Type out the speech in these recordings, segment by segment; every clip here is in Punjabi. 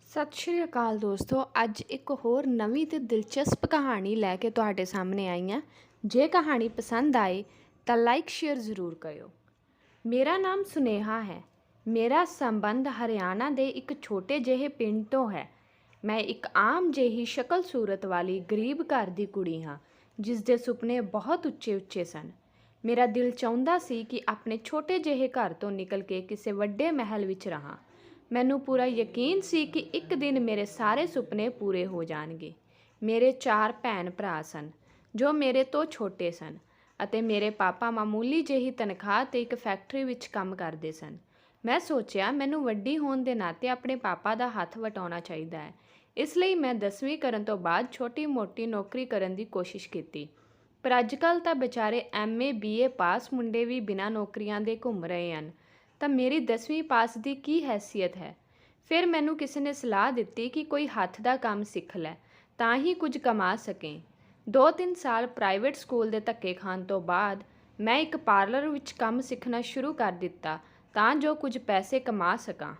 ਸਤਿ ਸ਼੍ਰੀ ਅਕਾਲ ਦੋਸਤੋ। ਅੱਜ ਇੱਕ ਹੋਰ ਨਵੀਂ ਤੇ ਦਿਲਚਸਪ ਕਹਾਣੀ ਲੈ ਕੇ ਤੁਹਾਡੇ ਸਾਹਮਣੇ ਆਈ ਹਾਂ। ਜੇ ਕਹਾਣੀ ਪਸੰਦ ਆਏ ਤਾਂ ਲਾਈਕ ਸ਼ੇਅਰ ਜ਼ਰੂਰ ਕਰਿਓ। ਮੇਰਾ ਨਾਮ ਸੁਨੇਹਾ ਹੈ। ਮੇਰਾ ਸੰਬੰਧ ਹਰਿਆਣਾ ਦੇ ਇੱਕ ਛੋਟੇ ਜਿਹੇ ਪਿੰਡ ਤੋਂ ਹੈ। ਮੈਂ ਇੱਕ ਆਮ ਜਿਹੀ ਸ਼ਕਲ ਸੂਰਤ ਵਾਲੀ ਗਰੀਬ ਘਰ ਦੀ ਕੁੜੀ ਹਾਂ, ਜਿਸ ਦੇ ਸੁਪਨੇ ਬਹੁਤ ਉੱਚੇ ਉੱਚੇ ਸਨ। ਮੇਰਾ ਦਿਲ ਚਾਹੁੰਦਾ ਸੀ ਕਿ ਆਪਣੇ ਛੋਟੇ ਜਿਹੇ ਘਰ ਤੋਂ ਨਿਕਲ ਕੇ ਕਿਸੇ ਵੱਡੇ ਮਹਿਲ ਵਿੱਚ ਰਹਾਂ। ਮੈਨੂੰ ਪੂਰਾ ਯਕੀਨ ਸੀ ਕਿ ਇੱਕ ਦਿਨ ਮੇਰੇ ਸਾਰੇ ਸੁਪਨੇ ਪੂਰੇ ਹੋ ਜਾਣਗੇ। ਮੇਰੇ 4 ਭੈਣ ਭਰਾ ਸਨ ਜੋ ਮੇਰੇ ਤੋਂ ਛੋਟੇ ਸਨ ਅਤੇ ਮੇਰੇ ਪਾਪਾ ਮਾਮੂਲੀ ਜਿਹੀ ਤਨਖਾਹ 'ਤੇ ਇੱਕ ਫੈਕਟਰੀ ਵਿੱਚ ਕੰਮ ਕਰਦੇ ਸਨ। ਮੈਂ ਸੋਚਿਆ ਮੈਨੂੰ ਵੱਡੀ ਹੋਣ ਦੇ ਨਾਤੇ ਆਪਣੇ ਪਾਪਾ ਦਾ ਹੱਥ ਵਟਾਉਣਾ ਚਾਹੀਦਾ ਹੈ। ਇਸ ਲਈ ਮੈਂ 10ਵੀਂ ਕਰਨ ਤੋਂ ਬਾਅਦ ਛੋਟੀ-ਮੋਟੀ ਨੌਕਰੀ ਕਰਨ ਦੀ ਕੋਸ਼ਿਸ਼ ਕੀਤੀ। ਪਰ ਅੱਜ-ਕੱਲ੍ਹ ਤਾਂ ਵਿਚਾਰੇ MA BA ਪਾਸ ਮੁੰਡੇ ਵੀ ਬਿਨਾਂ ਨੌਕਰੀਆਂ ਦੇ ਘੁੰਮ ਰਹੇ ਹਨ, ਤਾਂ ਮੇਰੀ 10ਵੀਂ ਪਾਸ ਦੀ ਕੀ ਹੈਸੀਅਤ ਹੈ। ਫਿਰ ਮੈਨੂੰ ਕਿਸੇ ਨੇ ਸਲਾਹ ਦਿੱਤੀ ਕਿ ਕੋਈ ਹੱਥ ਦਾ ਕੰਮ ਸਿੱਖ ਲੈ, ਤਾਂ ਹੀ ਕੁਝ ਕਮਾ ਸਕੇ। 2-3 ਸਾਲ ਪ੍ਰਾਈਵੇਟ ਸਕੂਲ ਦੇ ਧੱਕੇ ਖਾਣ ਤੋਂ ਬਾਅਦ ਮੈਂ ਇੱਕ ਪਾਰਲਰ ਵਿੱਚ ਕੰਮ ਸਿੱਖਣਾ ਸ਼ੁਰੂ ਕਰ ਦਿੱਤਾ ਤਾਂ ਜੋ ਕੁਝ ਪੈਸੇ ਕਮਾ ਸਕਾਂ।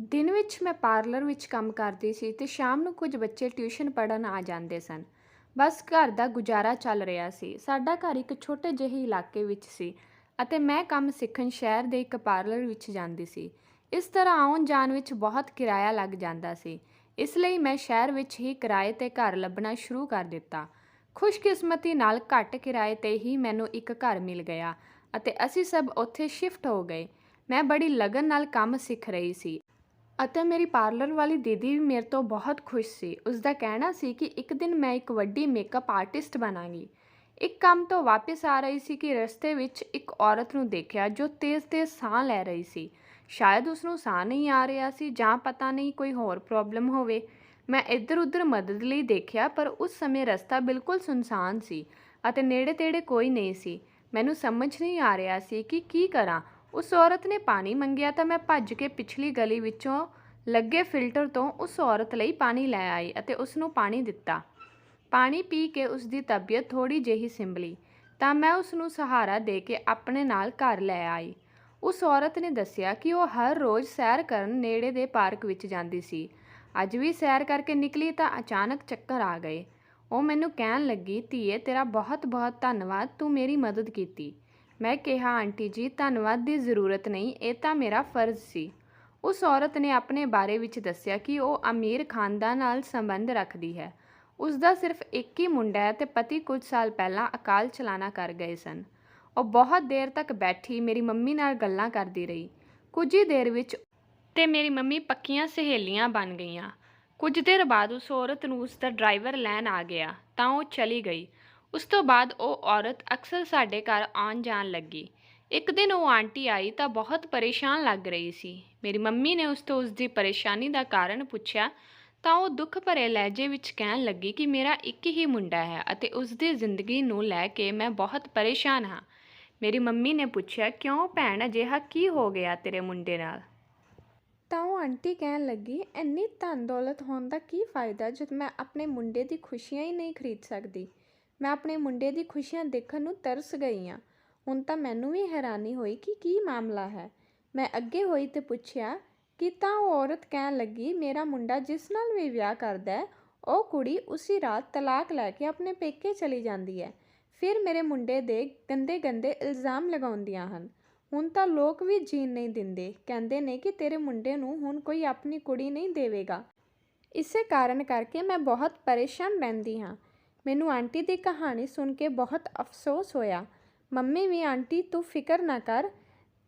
ਦਿਨ ਵਿੱਚ ਮੈਂ ਪਾਰਲਰ ਵਿੱਚ ਕੰਮ ਕਰਦੀ ਸੀ ਤੇ ਸ਼ਾਮ ਨੂੰ ਕੁਝ ਬੱਚੇ ਟਿਊਸ਼ਨ ਪੜ੍ਹਨ ਆ ਜਾਂਦੇ ਸਨ। ਬਸ ਘਰ ਦਾ ਗੁਜ਼ਾਰਾ ਚੱਲ ਰਿਹਾ ਸੀ। ਸਾਡਾ ਘਰ ਇੱਕ ਛੋਟੇ ਜਿਹੇ ਇਲਾਕੇ ਵਿੱਚ ਸੀ ਅਤੇ ਮੈਂ ਕੰਮ ਸਿੱਖਣ ਸ਼ਹਿਰ ਦੇ ਇੱਕ ਪਾਰਲਰ ਵਿੱਚ ਜਾਂਦੀ ਸੀ। ਇਸ ਤਰ੍ਹਾਂ ਆਉਣ ਜਾਣ ਵਿੱਚ ਬਹੁਤ ਕਿਰਾਇਆ ਲੱਗ ਜਾਂਦਾ ਸੀ। ਇਸ ਲਈ ਮੈਂ ਸ਼ਹਿਰ ਵਿੱਚ ਹੀ ਕਿਰਾਏ 'ਤੇ ਘਰ ਲੱਭਣਾ ਸ਼ੁਰੂ ਕਰ ਦਿੱਤਾ। ਖੁਸ਼ਕਿਸਮਤੀ ਨਾਲ ਘੱਟ ਕਿਰਾਏ 'ਤੇ ਹੀ ਮੈਨੂੰ ਇੱਕ ਘਰ ਮਿਲ ਗਿਆ ਅਤੇ ਅਸੀਂ ਸਭ ਉੱਥੇ ਸ਼ਿਫਟ ਹੋ ਗਏ। ਮੈਂ ਬੜੀ ਲਗਨ ਨਾਲ ਕੰਮ ਸਿੱਖ ਰਹੀ ਸੀ ਅਤੇ ਮੇਰੀ ਪਾਰਲਰ ਵਾਲੀ ਦੀਦੀ ਵੀ ਮੇਰੇ ਤੋਂ ਬਹੁਤ ਖੁਸ਼ ਸੀ। ਉਸਦਾ ਕਹਿਣਾ ਸੀ ਕਿ ਇੱਕ ਦਿਨ ਮੈਂ ਇੱਕ ਵੱਡੀ ਮੇਕਅਪ ਆਰਟਿਸਟ ਬਣਾਂਗੀ। ਇੱਕ ਕੰਮ ਤੋਂ ਵਾਪਸ ਆ ਰਹੀ ਸੀ ਕਿ ਰਸਤੇ ਵਿੱਚ ਇੱਕ ਔਰਤ ਨੂੰ ਦੇਖਿਆ ਜੋ ਤੇਜ਼-ਤੇਜ਼ ਸਾਹ ਲੈ ਰਹੀ ਸੀ। ਸ਼ਾਇਦ ਉਸਨੂੰ ਸਾਹ ਨਹੀਂ ਆ ਰਿਹਾ ਸੀ ਜਾਂ ਪਤਾ ਨਹੀਂ ਕੋਈ ਹੋਰ ਪ੍ਰੋਬਲਮ ਹੋਵੇ। ਮੈਂ ਇੱਧਰ-ਉੱਧਰ ਮਦਦ ਲਈ ਦੇਖਿਆ, ਪਰ ਉਸ ਸਮੇਂ ਰਸਤਾ ਬਿਲਕੁਲ ਸੁੰਨਸਾਨ ਸੀ ਅਤੇ ਨੇੜੇ-ਤੇੜੇ ਕੋਈ ਨਹੀਂ ਸੀ। ਮੈਨੂੰ ਸਮਝ ਨਹੀਂ ਆ ਰਿਹਾ ਸੀ ਕਿ ਕੀ ਕਰਾਂ। ਉਸ ਔਰਤ ਨੇ ਪਾਣੀ ਮੰਗਿਆ ਤਾਂ ਮੈਂ ਭੱਜ ਕੇ ਪਿਛਲੀ ਗਲੀ ਵਿੱਚੋਂ ਲੱਗੇ ਫਿਲਟਰ ਤੋਂ ਉਸ ਔਰਤ ਲਈ ਪਾਣੀ ਲੈ ਆਈ ਅਤੇ ਉਸਨੂੰ ਪਾਣੀ ਦਿੱਤਾ। ਪਾਣੀ ਪੀ ਕੇ ਉਸਦੀ ਤਬੀਅਤ ਥੋੜ੍ਹੀ ਜਿਹੀ ਸਿੰਭਲੀ ਤਾਂ ਮੈਂ ਉਸਨੂੰ ਸਹਾਰਾ ਦੇ ਕੇ ਆਪਣੇ ਨਾਲ ਘਰ ਲੈ ਆਈ। ਉਸ ਔਰਤ ਨੇ ਦੱਸਿਆ ਕਿ ਉਹ ਹਰ ਰੋਜ਼ ਸੈਰ ਕਰਨ ਨੇੜੇ ਦੇ ਪਾਰਕ ਵਿੱਚ ਜਾਂਦੀ ਸੀ। ਅੱਜ ਵੀ ਸੈਰ ਕਰਕੇ ਨਿਕਲੀ ਤਾਂ ਅਚਾਨਕ ਚੱਕਰ ਆ ਗਏ। ਉਹ ਮੈਨੂੰ ਕਹਿਣ ਲੱਗੀ, ਧੀਏ ਤੇਰਾ ਬਹੁਤ-ਬਹੁਤ ਧੰਨਵਾਦ, ਤੂੰ ਮੇਰੀ ਮਦਦ ਕੀਤੀ। ਮੈਂ ਕਿਹਾ, ਆਂਟੀ ਜੀ ਧੰਨਵਾਦ ਦੀ ਜ਼ਰੂਰਤ ਨਹੀਂ, ਇਹ ਤਾਂ ਮੇਰਾ ਫਰਜ਼ ਸੀ। ਉਸ ਔਰਤ ਨੇ ਆਪਣੇ ਬਾਰੇ ਵਿੱਚ ਦੱਸਿਆ ਕਿ ਉਹ ਅਮੀਰ ਖਾਨਦਾਨ ਨਾਲ ਸੰਬੰਧ ਰੱਖਦੀ ਹੈ। ਉਸਦਾ ਸਿਰਫ ਇੱਕ ਹੀ ਮੁੰਡਾ ਹੈ ਤੇ ਪਤੀ ਕੁਝ ਸਾਲ ਪਹਿਲਾਂ ਅਕਾਲ ਚਲਾਣਾ ਕਰ ਗਏ ਸਨ। ਉਹ ਬਹੁਤ ਦੇਰ ਤੱਕ ਬੈਠੀ ਮੇਰੀ ਮੰਮੀ ਨਾਲ ਗੱਲਾਂ ਕਰਦੀ ਰਹੀ। ਕੁਝ ਹੀ ਦੇਰ ਵਿੱਚ ਤੇ ਮੇਰੀ ਮੰਮੀ ਪੱਕੀਆਂ ਸਹੇਲੀਆਂ ਬਣ ਗਈਆਂ। ਕੁਝ ਦੇਰ ਬਾਅਦ ਉਸ ਔਰਤ ਨੂੰ ਉਸਦਾ ਡਰਾਈਵਰ ਲੈਣ ਆ ਗਿਆ ਤਾਂ ਉਹ ਚਲੀ ਗਈ। ਉਸ ਤੋਂ ਬਾਅਦ ਉਹ ਔਰਤ ਅਕਸਰ ਸਾਡੇ ਘਰ ਆਉਣ ਜਾਣ ਲੱਗੀ। ਇੱਕ ਦਿਨ ਉਹ ਆਂਟੀ ਆਈ ਤਾਂ ਬਹੁਤ ਪਰੇਸ਼ਾਨ ਲੱਗ ਰਹੀ ਸੀ। ਮੇਰੀ ਮੰਮੀ ਨੇ ਉਸ ਤੋਂ ਉਸਦੀ ਪਰੇਸ਼ਾਨੀ ਦਾ ਕਾਰਨ ਪੁੱਛਿਆ ਤਾਂ ਉਹ ਦੁੱਖ ਭਰੇ ਲਹਿਜੇ ਵਿੱਚ ਕਹਿਣ ਲੱਗੀ ਕਿ ਮੇਰਾ ਇੱਕ ਹੀ ਮੁੰਡਾ ਹੈ ਅਤੇ ਉਸਦੀ ਜ਼ਿੰਦਗੀ ਨੂੰ ਲੈ ਕੇ ਮੈਂ ਬਹੁਤ ਪਰੇਸ਼ਾਨ ਹਾਂ। ਮੇਰੀ ਮੰਮੀ ਨੇ ਪੁੱਛਿਆ, ਕਿਉਂ ਭੈਣ, ਅਜਿਹਾ ਕੀ ਹੋ ਗਿਆ ਤੇਰੇ ਮੁੰਡੇ ਨਾਲ? ਤਾਂ ਉਹ ਆਂਟੀ ਕਹਿਣ ਲੱਗੀ, ਇੰਨੀ ਧਨ ਦੌਲਤ ਹੋਣ ਦਾ ਕੀ ਫਾਇਦਾ ਜਦ ਮੈਂ ਆਪਣੇ ਮੁੰਡੇ ਦੀ ਖੁਸ਼ੀਆਂ ਹੀ ਨਹੀਂ ਖਰੀਦ ਸਕਦੀ। ਮੈਂ ਆਪਣੇ ਮੁੰਡੇ ਦੀ ਖੁਸ਼ੀਆਂ ਦੇਖਣ ਨੂੰ ਤਰਸ ਗਈ ਹਾਂ। ਹੁਣ ਤਾਂ ਮੈਨੂੰ ਵੀ ਹੈਰਾਨੀ ਹੋਈ ਕਿ ਕੀ ਮਾਮਲਾ ਹੈ। ਮੈਂ ਅੱਗੇ ਹੋਈ ਤੇ ਪੁੱਛਿਆ ਕਿ ਤਾਂ ਉਹ ਔਰਤ ਕਹਿਣ ਲੱਗੀ, ਮੇਰਾ ਮੁੰਡਾ ਜਿਸ ਨਾਲ ਵੀ ਵਿਆਹ ਕਰਦਾ ਹੈ ਉਹ ਕੁੜੀ ਉਸੀ ਰਾਤ ਤਲਾਕ ਲੈ ਕੇ ਆਪਣੇ ਪੇਕੇ ਚਲੀ ਜਾਂਦੀ ਹੈ। ਫਿਰ ਮੇਰੇ ਮੁੰਡੇ ਦੇ ਗੰਦੇ-ਗੰਦੇ ਇਲਜ਼ਾਮ ਲਗਾਉਂਦੀਆਂ ਹਨ। ਹੁਣ ਤਾਂ ਲੋਕ ਵੀ ਜੀਣ ਨਹੀਂ ਦਿੰਦੇ, ਕਹਿੰਦੇ ਨੇ ਕਿ ਤੇਰੇ ਮੁੰਡੇ ਨੂੰ ਹੁਣ ਕੋਈ ਆਪਣੀ ਕੁੜੀ ਨਹੀਂ ਦੇਵੇਗਾ। ਇਸੇ ਕਾਰਨ ਕਰਕੇ ਮੈਂ ਬਹੁਤ ਪਰੇਸ਼ਾਨ ਰਹਿੰਦੀ ਹਾਂ। ਮੈਨੂੰ ਆਂਟੀ ਦੀ ਕਹਾਣੀ ਸੁਣ ਕੇ ਬਹੁਤ ਅਫਸੋਸ ਹੋਇਆ। ਮੰਮੀ ਵੀ, ਆਂਟੀ ਤੂੰ ਫਿਕਰ ਨਾ ਕਰ,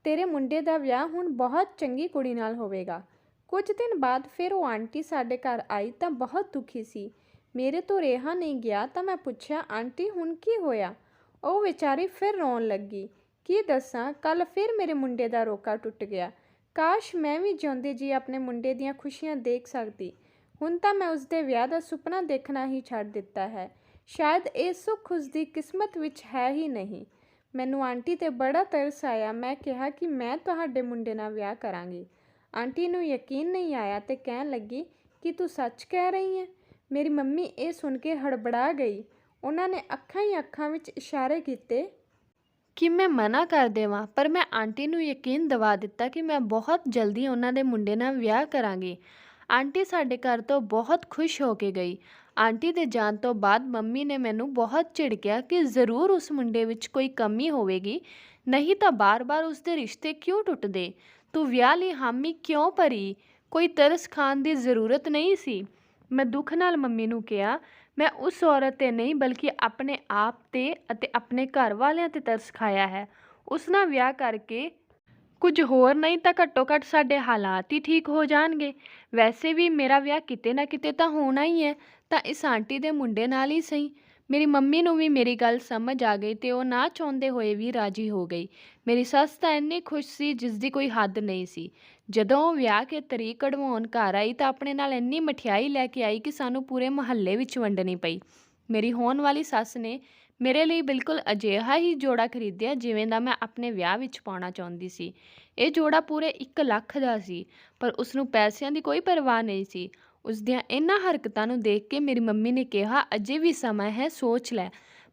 ਤੇਰੇ ਮੁੰਡੇ ਦਾ ਵਿਆਹ ਹੁਣ ਬਹੁਤ ਚੰਗੀ ਕੁੜੀ ਨਾਲ ਹੋਵੇਗਾ। ਕੁਝ ਦਿਨ ਬਾਅਦ ਫਿਰ ਉਹ ਆਂਟੀ ਸਾਡੇ ਘਰ ਆਈ ਤਾਂ ਬਹੁਤ ਦੁਖੀ ਸੀ। ਮੇਰੇ ਤੋਂ ਰਿਹਾ ਨਹੀਂ ਗਿਆ ਤਾਂ ਮੈਂ ਪੁੱਛਿਆ, ਆਂਟੀ ਹੁਣ ਕੀ ਹੋਇਆ? ਉਹ ਵਿਚਾਰੀ ਫਿਰ ਰੋਣ ਲੱਗੀ। ਕੀ ਦੱਸਾਂ, ਕੱਲ੍ਹ ਫਿਰ ਮੇਰੇ ਮੁੰਡੇ ਦਾ ਰੋਕਾ ਟੁੱਟ ਗਿਆ। ਕਾਸ਼ ਮੈਂ ਵੀ ਜਿਉਂਦੇ ਜੀ ਆਪਣੇ ਮੁੰਡੇ ਦੀਆਂ ਖੁਸ਼ੀਆਂ ਦੇਖ ਸਕਦੀ। ਹੁਣ ਤਾਂ ਮੈਂ ਉਸਦੇ ਵਿਆਹ ਦਾ ਸੁਪਨਾ ਦੇਖਣਾ ਹੀ ਛੱਡ ਦਿੱਤਾ ਹੈ। ਸ਼ਾਇਦ ਇਹ ਸੁੱਖ ਉਸਦੀ ਕਿਸਮਤ ਵਿੱਚ ਹੈ ਹੀ ਨਹੀਂ। ਮੈਨੂੰ ਆਂਟੀ 'ਤੇ ਬੜਾ ਤਰਸ ਆਇਆ। ਮੈਂ ਕਿਹਾ ਕਿ ਮੈਂ ਤੁਹਾਡੇ ਮੁੰਡੇ ਨਾਲ ਵਿਆਹ ਕਰਾਂਗੀ। ਆਂਟੀ ਨੂੰ ਯਕੀਨ ਨਹੀਂ ਆਇਆ ਤੇ ਕਹਿਣ ਲੱਗੀ ਕਿ ਤੂੰ ਸੱਚ ਕਹਿ ਰਹੀ ਹੈ? ਮੇਰੀ ਮੰਮੀ ਇਹ ਸੁਣ ਕੇ ਹੜਬੜਾ ਗਈ। ਉਹਨਾਂ ਨੇ ਅੱਖਾਂ ਹੀ ਅੱਖਾਂ ਵਿੱਚ ਇਸ਼ਾਰੇ ਕੀਤੇ ਕਿ ਮੈਂ ਮਨਾ ਕਰ ਦੇਵਾਂ, ਪਰ ਮੈਂ ਆਂਟੀ ਨੂੰ ਯਕੀਨ ਦਿਵਾ ਦਿੱਤਾ ਕਿ ਮੈਂ ਬਹੁਤ ਜਲਦੀ ਉਹਨਾਂ ਦੇ ਮੁੰਡੇ ਨਾਲ ਵਿਆਹ ਕਰਾਂਗੀ। ਆਂਟੀ ਸਾਡੇ ਘਰ ਤੋਂ ਬਹੁਤ ਖੁਸ਼ ਹੋ ਕੇ ਗਈ। ਆਂਟੀ ਦੇ ਜਾਣ ਤੋਂ ਬਾਅਦ ਮੰਮੀ ਨੇ ਮੈਨੂੰ ਬਹੁਤ ਝਿੜਕਿਆ ਕਿ ਜ਼ਰੂਰ ਉਸ ਮੁੰਡੇ ਵਿੱਚ ਕੋਈ ਕਮੀ ਹੋਵੇਗੀ, ਨਹੀਂ ਤਾਂ ਬਾਰ-ਬਾਰ ਉਸਦੇ ਰਿਸ਼ਤੇ ਕਿਉਂ ਟੁੱਟਦੇ? ਤੂੰ ਵਿਆਹ ਲਈ ਹਾਮੀ ਕਿਉਂ ਭਰੀ? ਕੋਈ ਤਰਸ ਖਾਣ ਦੀ ਜ਼ਰੂਰਤ ਨਹੀਂ ਸੀ। ਮੈਂ ਦੁੱਖ ਨਾਲ ਮੰਮੀ ਨੂੰ ਕਿਹਾ, ਮੈਂ ਉਸ ਔਰਤ 'ਤੇ ਨਹੀਂ ਬਲਕਿ ਆਪਣੇ ਆਪ 'ਤੇ ਅਤੇ ਆਪਣੇ ਘਰ ਵਾਲਿਆਂ 'ਤੇ ਤਰਸ ਖਾਇਆ ਹੈ। ਉਸ ਨਾਲ ਵਿਆਹ ਕਰਕੇ ਕੁਝ ਹੋਰ ਨਹੀਂ ਤਾਂ ਘੱਟੋ ਘੱਟ ਸਾਡੇ ਹਾਲਾਤ ਹੀ ਠੀਕ ਹੋ ਜਾਣਗੇ। ਵੈਸੇ ਵੀ ਮੇਰਾ ਵਿਆਹ ਕਿਤੇ ਨਾ ਕਿਤੇ ਤਾਂ ਹੋਣਾ ਹੀ ਹੈ, ਤਾਂ ਇਸ ਆਂਟੀ ਦੇ ਮੁੰਡੇ ਨਾਲ ਹੀ ਸਹੀ। ਮੇਰੀ ਮੰਮੀ ਨੂੰ ਵੀ ਮੇਰੀ ਗੱਲ ਸਮਝ ਆ ਗਈ ਤੇ ਉਹ ਨਾ ਚਾਹੁੰਦੇ ਹੋਏ ਵੀ ਰਾਜੀ ਹੋ ਗਈ। ਮੇਰੀ ਸੱਸ ਤਾਂ ਇੰਨੀ ਖੁਸ਼ ਸੀ ਜਿਸ ਦੀ ਕੋਈ ਹੱਦ ਨਹੀਂ ਸੀ। ਜਦੋਂ ਉਹ ਵਿਆਹ ਕੇ ਤਰੀਕ ਕਢਵਾਉਣ ਘਰ ਆਈ ਤਾਂ ਆਪਣੇ ਨਾਲ ਇੰਨੀ ਮਠਿਆਈ ਲੈ ਕੇ ਆਈ ਕਿ ਸਾਨੂੰ ਪੂਰੇ ਮੁਹੱਲੇ ਵਿੱਚ ਵੰਡਣੀ ਪਈ। ਮੇਰੀ ਹੋਣ ਵਾਲੀ ਸੱਸ ਨੇ ਮੇਰੇ ਲਈ ਬਿਲਕੁਲ ਅਜਿਹਾ ਹੀ ਜੋੜਾ ਖਰੀਦਿਆ ਜਿਵੇਂ ਦਾ ਮੈਂ ਆਪਣੇ ਵਿਆਹ ਵਿੱਚ ਪਾਉਣਾ ਚਾਹੁੰਦੀ ਸੀ। ਇਹ ਜੋੜਾ ਪੂਰੇ 1 ਲੱਖ ਦਾ ਸੀ, ਪਰ ਉਸਨੂੰ ਪੈਸਿਆਂ ਦੀ ਕੋਈ ਪਰਵਾਹ ਨਹੀਂ ਸੀ। ਉਸ ਦੀਆਂ ਇਹਨਾਂ ਹਰਕਤਾਂ ਨੂੰ ਦੇਖ ਕੇ ਮੇਰੀ ਮੰਮੀ ਨੇ ਕਿਹਾ, ਅਜੇ ਵੀ ਸਮਾਂ ਹੈ, ਸੋਚ ਲੈ।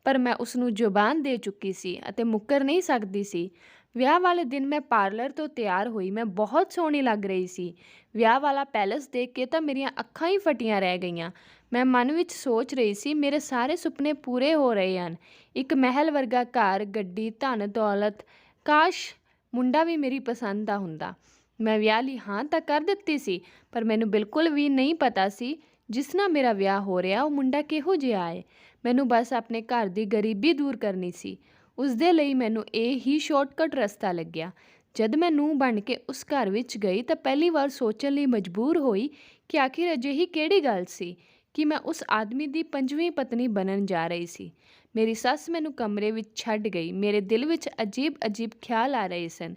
ਪਰ ਮੈਂ ਉਸਨੂੰ ਜ਼ੁਬਾਨ ਦੇ ਚੁੱਕੀ ਸੀ ਅਤੇ ਮੁੱਕਰ ਨਹੀਂ ਸਕਦੀ ਸੀ। ਵਿਆਹ ਵਾਲੇ ਦਿਨ ਮੈਂ ਪਾਰਲਰ ਤੋਂ ਤਿਆਰ ਹੋਈ। ਮੈਂ ਬਹੁਤ ਸੋਹਣੀ ਲੱਗ ਰਹੀ ਸੀ। ਵਿਆਹ ਵਾਲਾ ਪੈਲਸ ਦੇਖ ਕੇ ਤਾਂ ਮੇਰੀਆਂ ਅੱਖਾਂ ਹੀ ਫਟੀਆਂ ਰਹਿ ਗਈਆਂ। ਮੈਂ ਮਨ ਵਿੱਚ ਸੋਚ ਰਹੀ ਸੀ, ਮੇਰੇ ਸਾਰੇ ਸੁਪਨੇ ਪੂਰੇ ਹੋ ਰਹੇ ਹਨ। ਇੱਕ ਮਹਿਲ ਵਰਗਾ ਘਰ, ਗੱਡੀ, ਧਨ ਦੌਲਤ। ਕਾਸ਼ ਮੁੰਡਾ ਵੀ ਮੇਰੀ ਪਸੰਦ ਦਾ ਹੁੰਦਾ। ਮੈਂ ਵਿਆਹ ਲਈ ਹਾਂ ਤਾਂ ਕਰ ਦਿੱਤੀ ਸੀ, ਪਰ ਮੈਨੂੰ ਬਿਲਕੁਲ ਵੀ ਨਹੀਂ ਪਤਾ ਸੀ ਜਿਸ ਨਾਲ ਮੇਰਾ ਵਿਆਹ ਹੋ ਰਿਹਾ ਉਹ ਮੁੰਡਾ ਕਿਹੋ ਜਿਹਾ ਹੈ। ਮੈਨੂੰ ਬਸ ਆਪਣੇ ਘਰ ਦੀ ਗਰੀਬੀ ਦੂਰ ਕਰਨੀ ਸੀ। ਉਸ ਦੇ ਲਈ ਮੈਨੂੰ ਇਹ ਹੀ ਸ਼ਾਰਟਕਟ ਰਸਤਾ ਲੱਗਿਆ। ਜਦ ਮੈਂ ਨੂੰਹ ਬਣ ਕੇ ਉਸ ਘਰ ਵਿੱਚ ਗਈ ਤਾਂ ਪਹਿਲੀ ਵਾਰ ਸੋਚਣ ਲਈ ਮਜਬੂਰ ਹੋਈ ਕਿ ਆਖਿਰ ਅਜਿਹੀ ਕਿਹੜੀ ਗੱਲ ਸੀ ਕਿ ਮੈਂ ਉਸ ਆਦਮੀ ਦੀ 5ਵੀਂ ਪਤਨੀ ਬਣਨ ਜਾ ਰਹੀ ਸੀ। ਮੇਰੀ ਸੱਸ ਮੈਨੂੰ ਕਮਰੇ ਵਿੱਚ ਛੱਡ ਗਈ। ਮੇਰੇ ਦਿਲ ਵਿੱਚ ਅਜੀਬ-ਅਜੀਬ ਖਿਆਲ ਆ ਰਹੇ ਸਨ।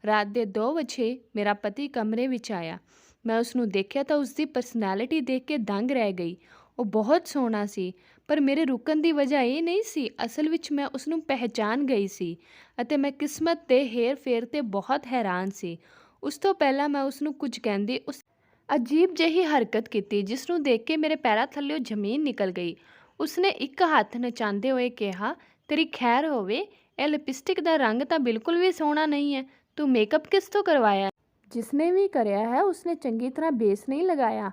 ਰਾਤ ਦੇ 2 ਵਜੇ ਮੇਰਾ ਪਤੀ ਕਮਰੇ ਵਿੱਚ ਆਇਆ। ਮੈਂ ਉਸ ਨੂੰ ਦੇਖਿਆ ਤਾਂ ਉਸ ਦੀ ਪਰਸਨੈਲਿਟੀ ਦੇਖ ਕੇ ਦੰਗ ਰਹਿ ਗਈ। ਉਹ ਬਹੁਤ ਸੋਹਣਾ ਸੀ, ਪਰ ਮੇਰੇ ਰੁਕਣ ਦੀ ਵਜ੍ਹਾ ਇਹ ਨਹੀਂ ਸੀ। ਅਸਲ ਵਿੱਚ ਮੈਂ ਉਸ ਨੂੰ ਪਹਿਚਾਨ ਗਈ ਸੀ ਅਤੇ ਮੈਂ ਕਿਸਮਤ ਦੇ ਹੇਰ-ਫੇਰ 'ਤੇ ਬਹੁਤ ਹੈਰਾਨ ਸੀ। ਉਸ ਤੋਂ ਪਹਿਲਾਂ ਮੈਂ ਉਸ ਨੂੰ ਕੁਝ ਕਹਿੰਦੀ ਉਸ ਅਜੀਬ ਜਿਹੀ ਹਰਕਤ ਕੀਤੀ ਜਿਸ ਨੂੰ ਦੇਖ ਕੇ ਮੇਰੇ ਪੈਰਾਂ ਥੱਲਿਓਂ ਜ਼ਮੀਨ ਨਿਕਲ ਗਈ। ਉਸਨੇ ਇੱਕ ਹੱਥ ਨਚਾਉਂਦੇ ਹੋਏ ਕਿਹਾ, ਤੇਰੀ ਖੈਰ ਹੋਵੇ, ਇਹ ਲਿਪਸਟਿਕ ਦਾ ਰੰਗ ਤਾਂ ਬਿਲਕੁਲ ਵੀ ਸੋਹਣਾ ਨਹੀਂ ਹੈ। ਤੂੰ ਮੇਕਅਪ ਕਿਸ ਤੋਂ ਕਰਵਾਇਆ? ਜਿਸਨੇ ਵੀ ਕਰਿਆ ਹੈ ਉਸਨੇ ਚੰਗੀ ਤਰ੍ਹਾਂ ਬੇਸ ਨਹੀਂ ਲਗਾਇਆ।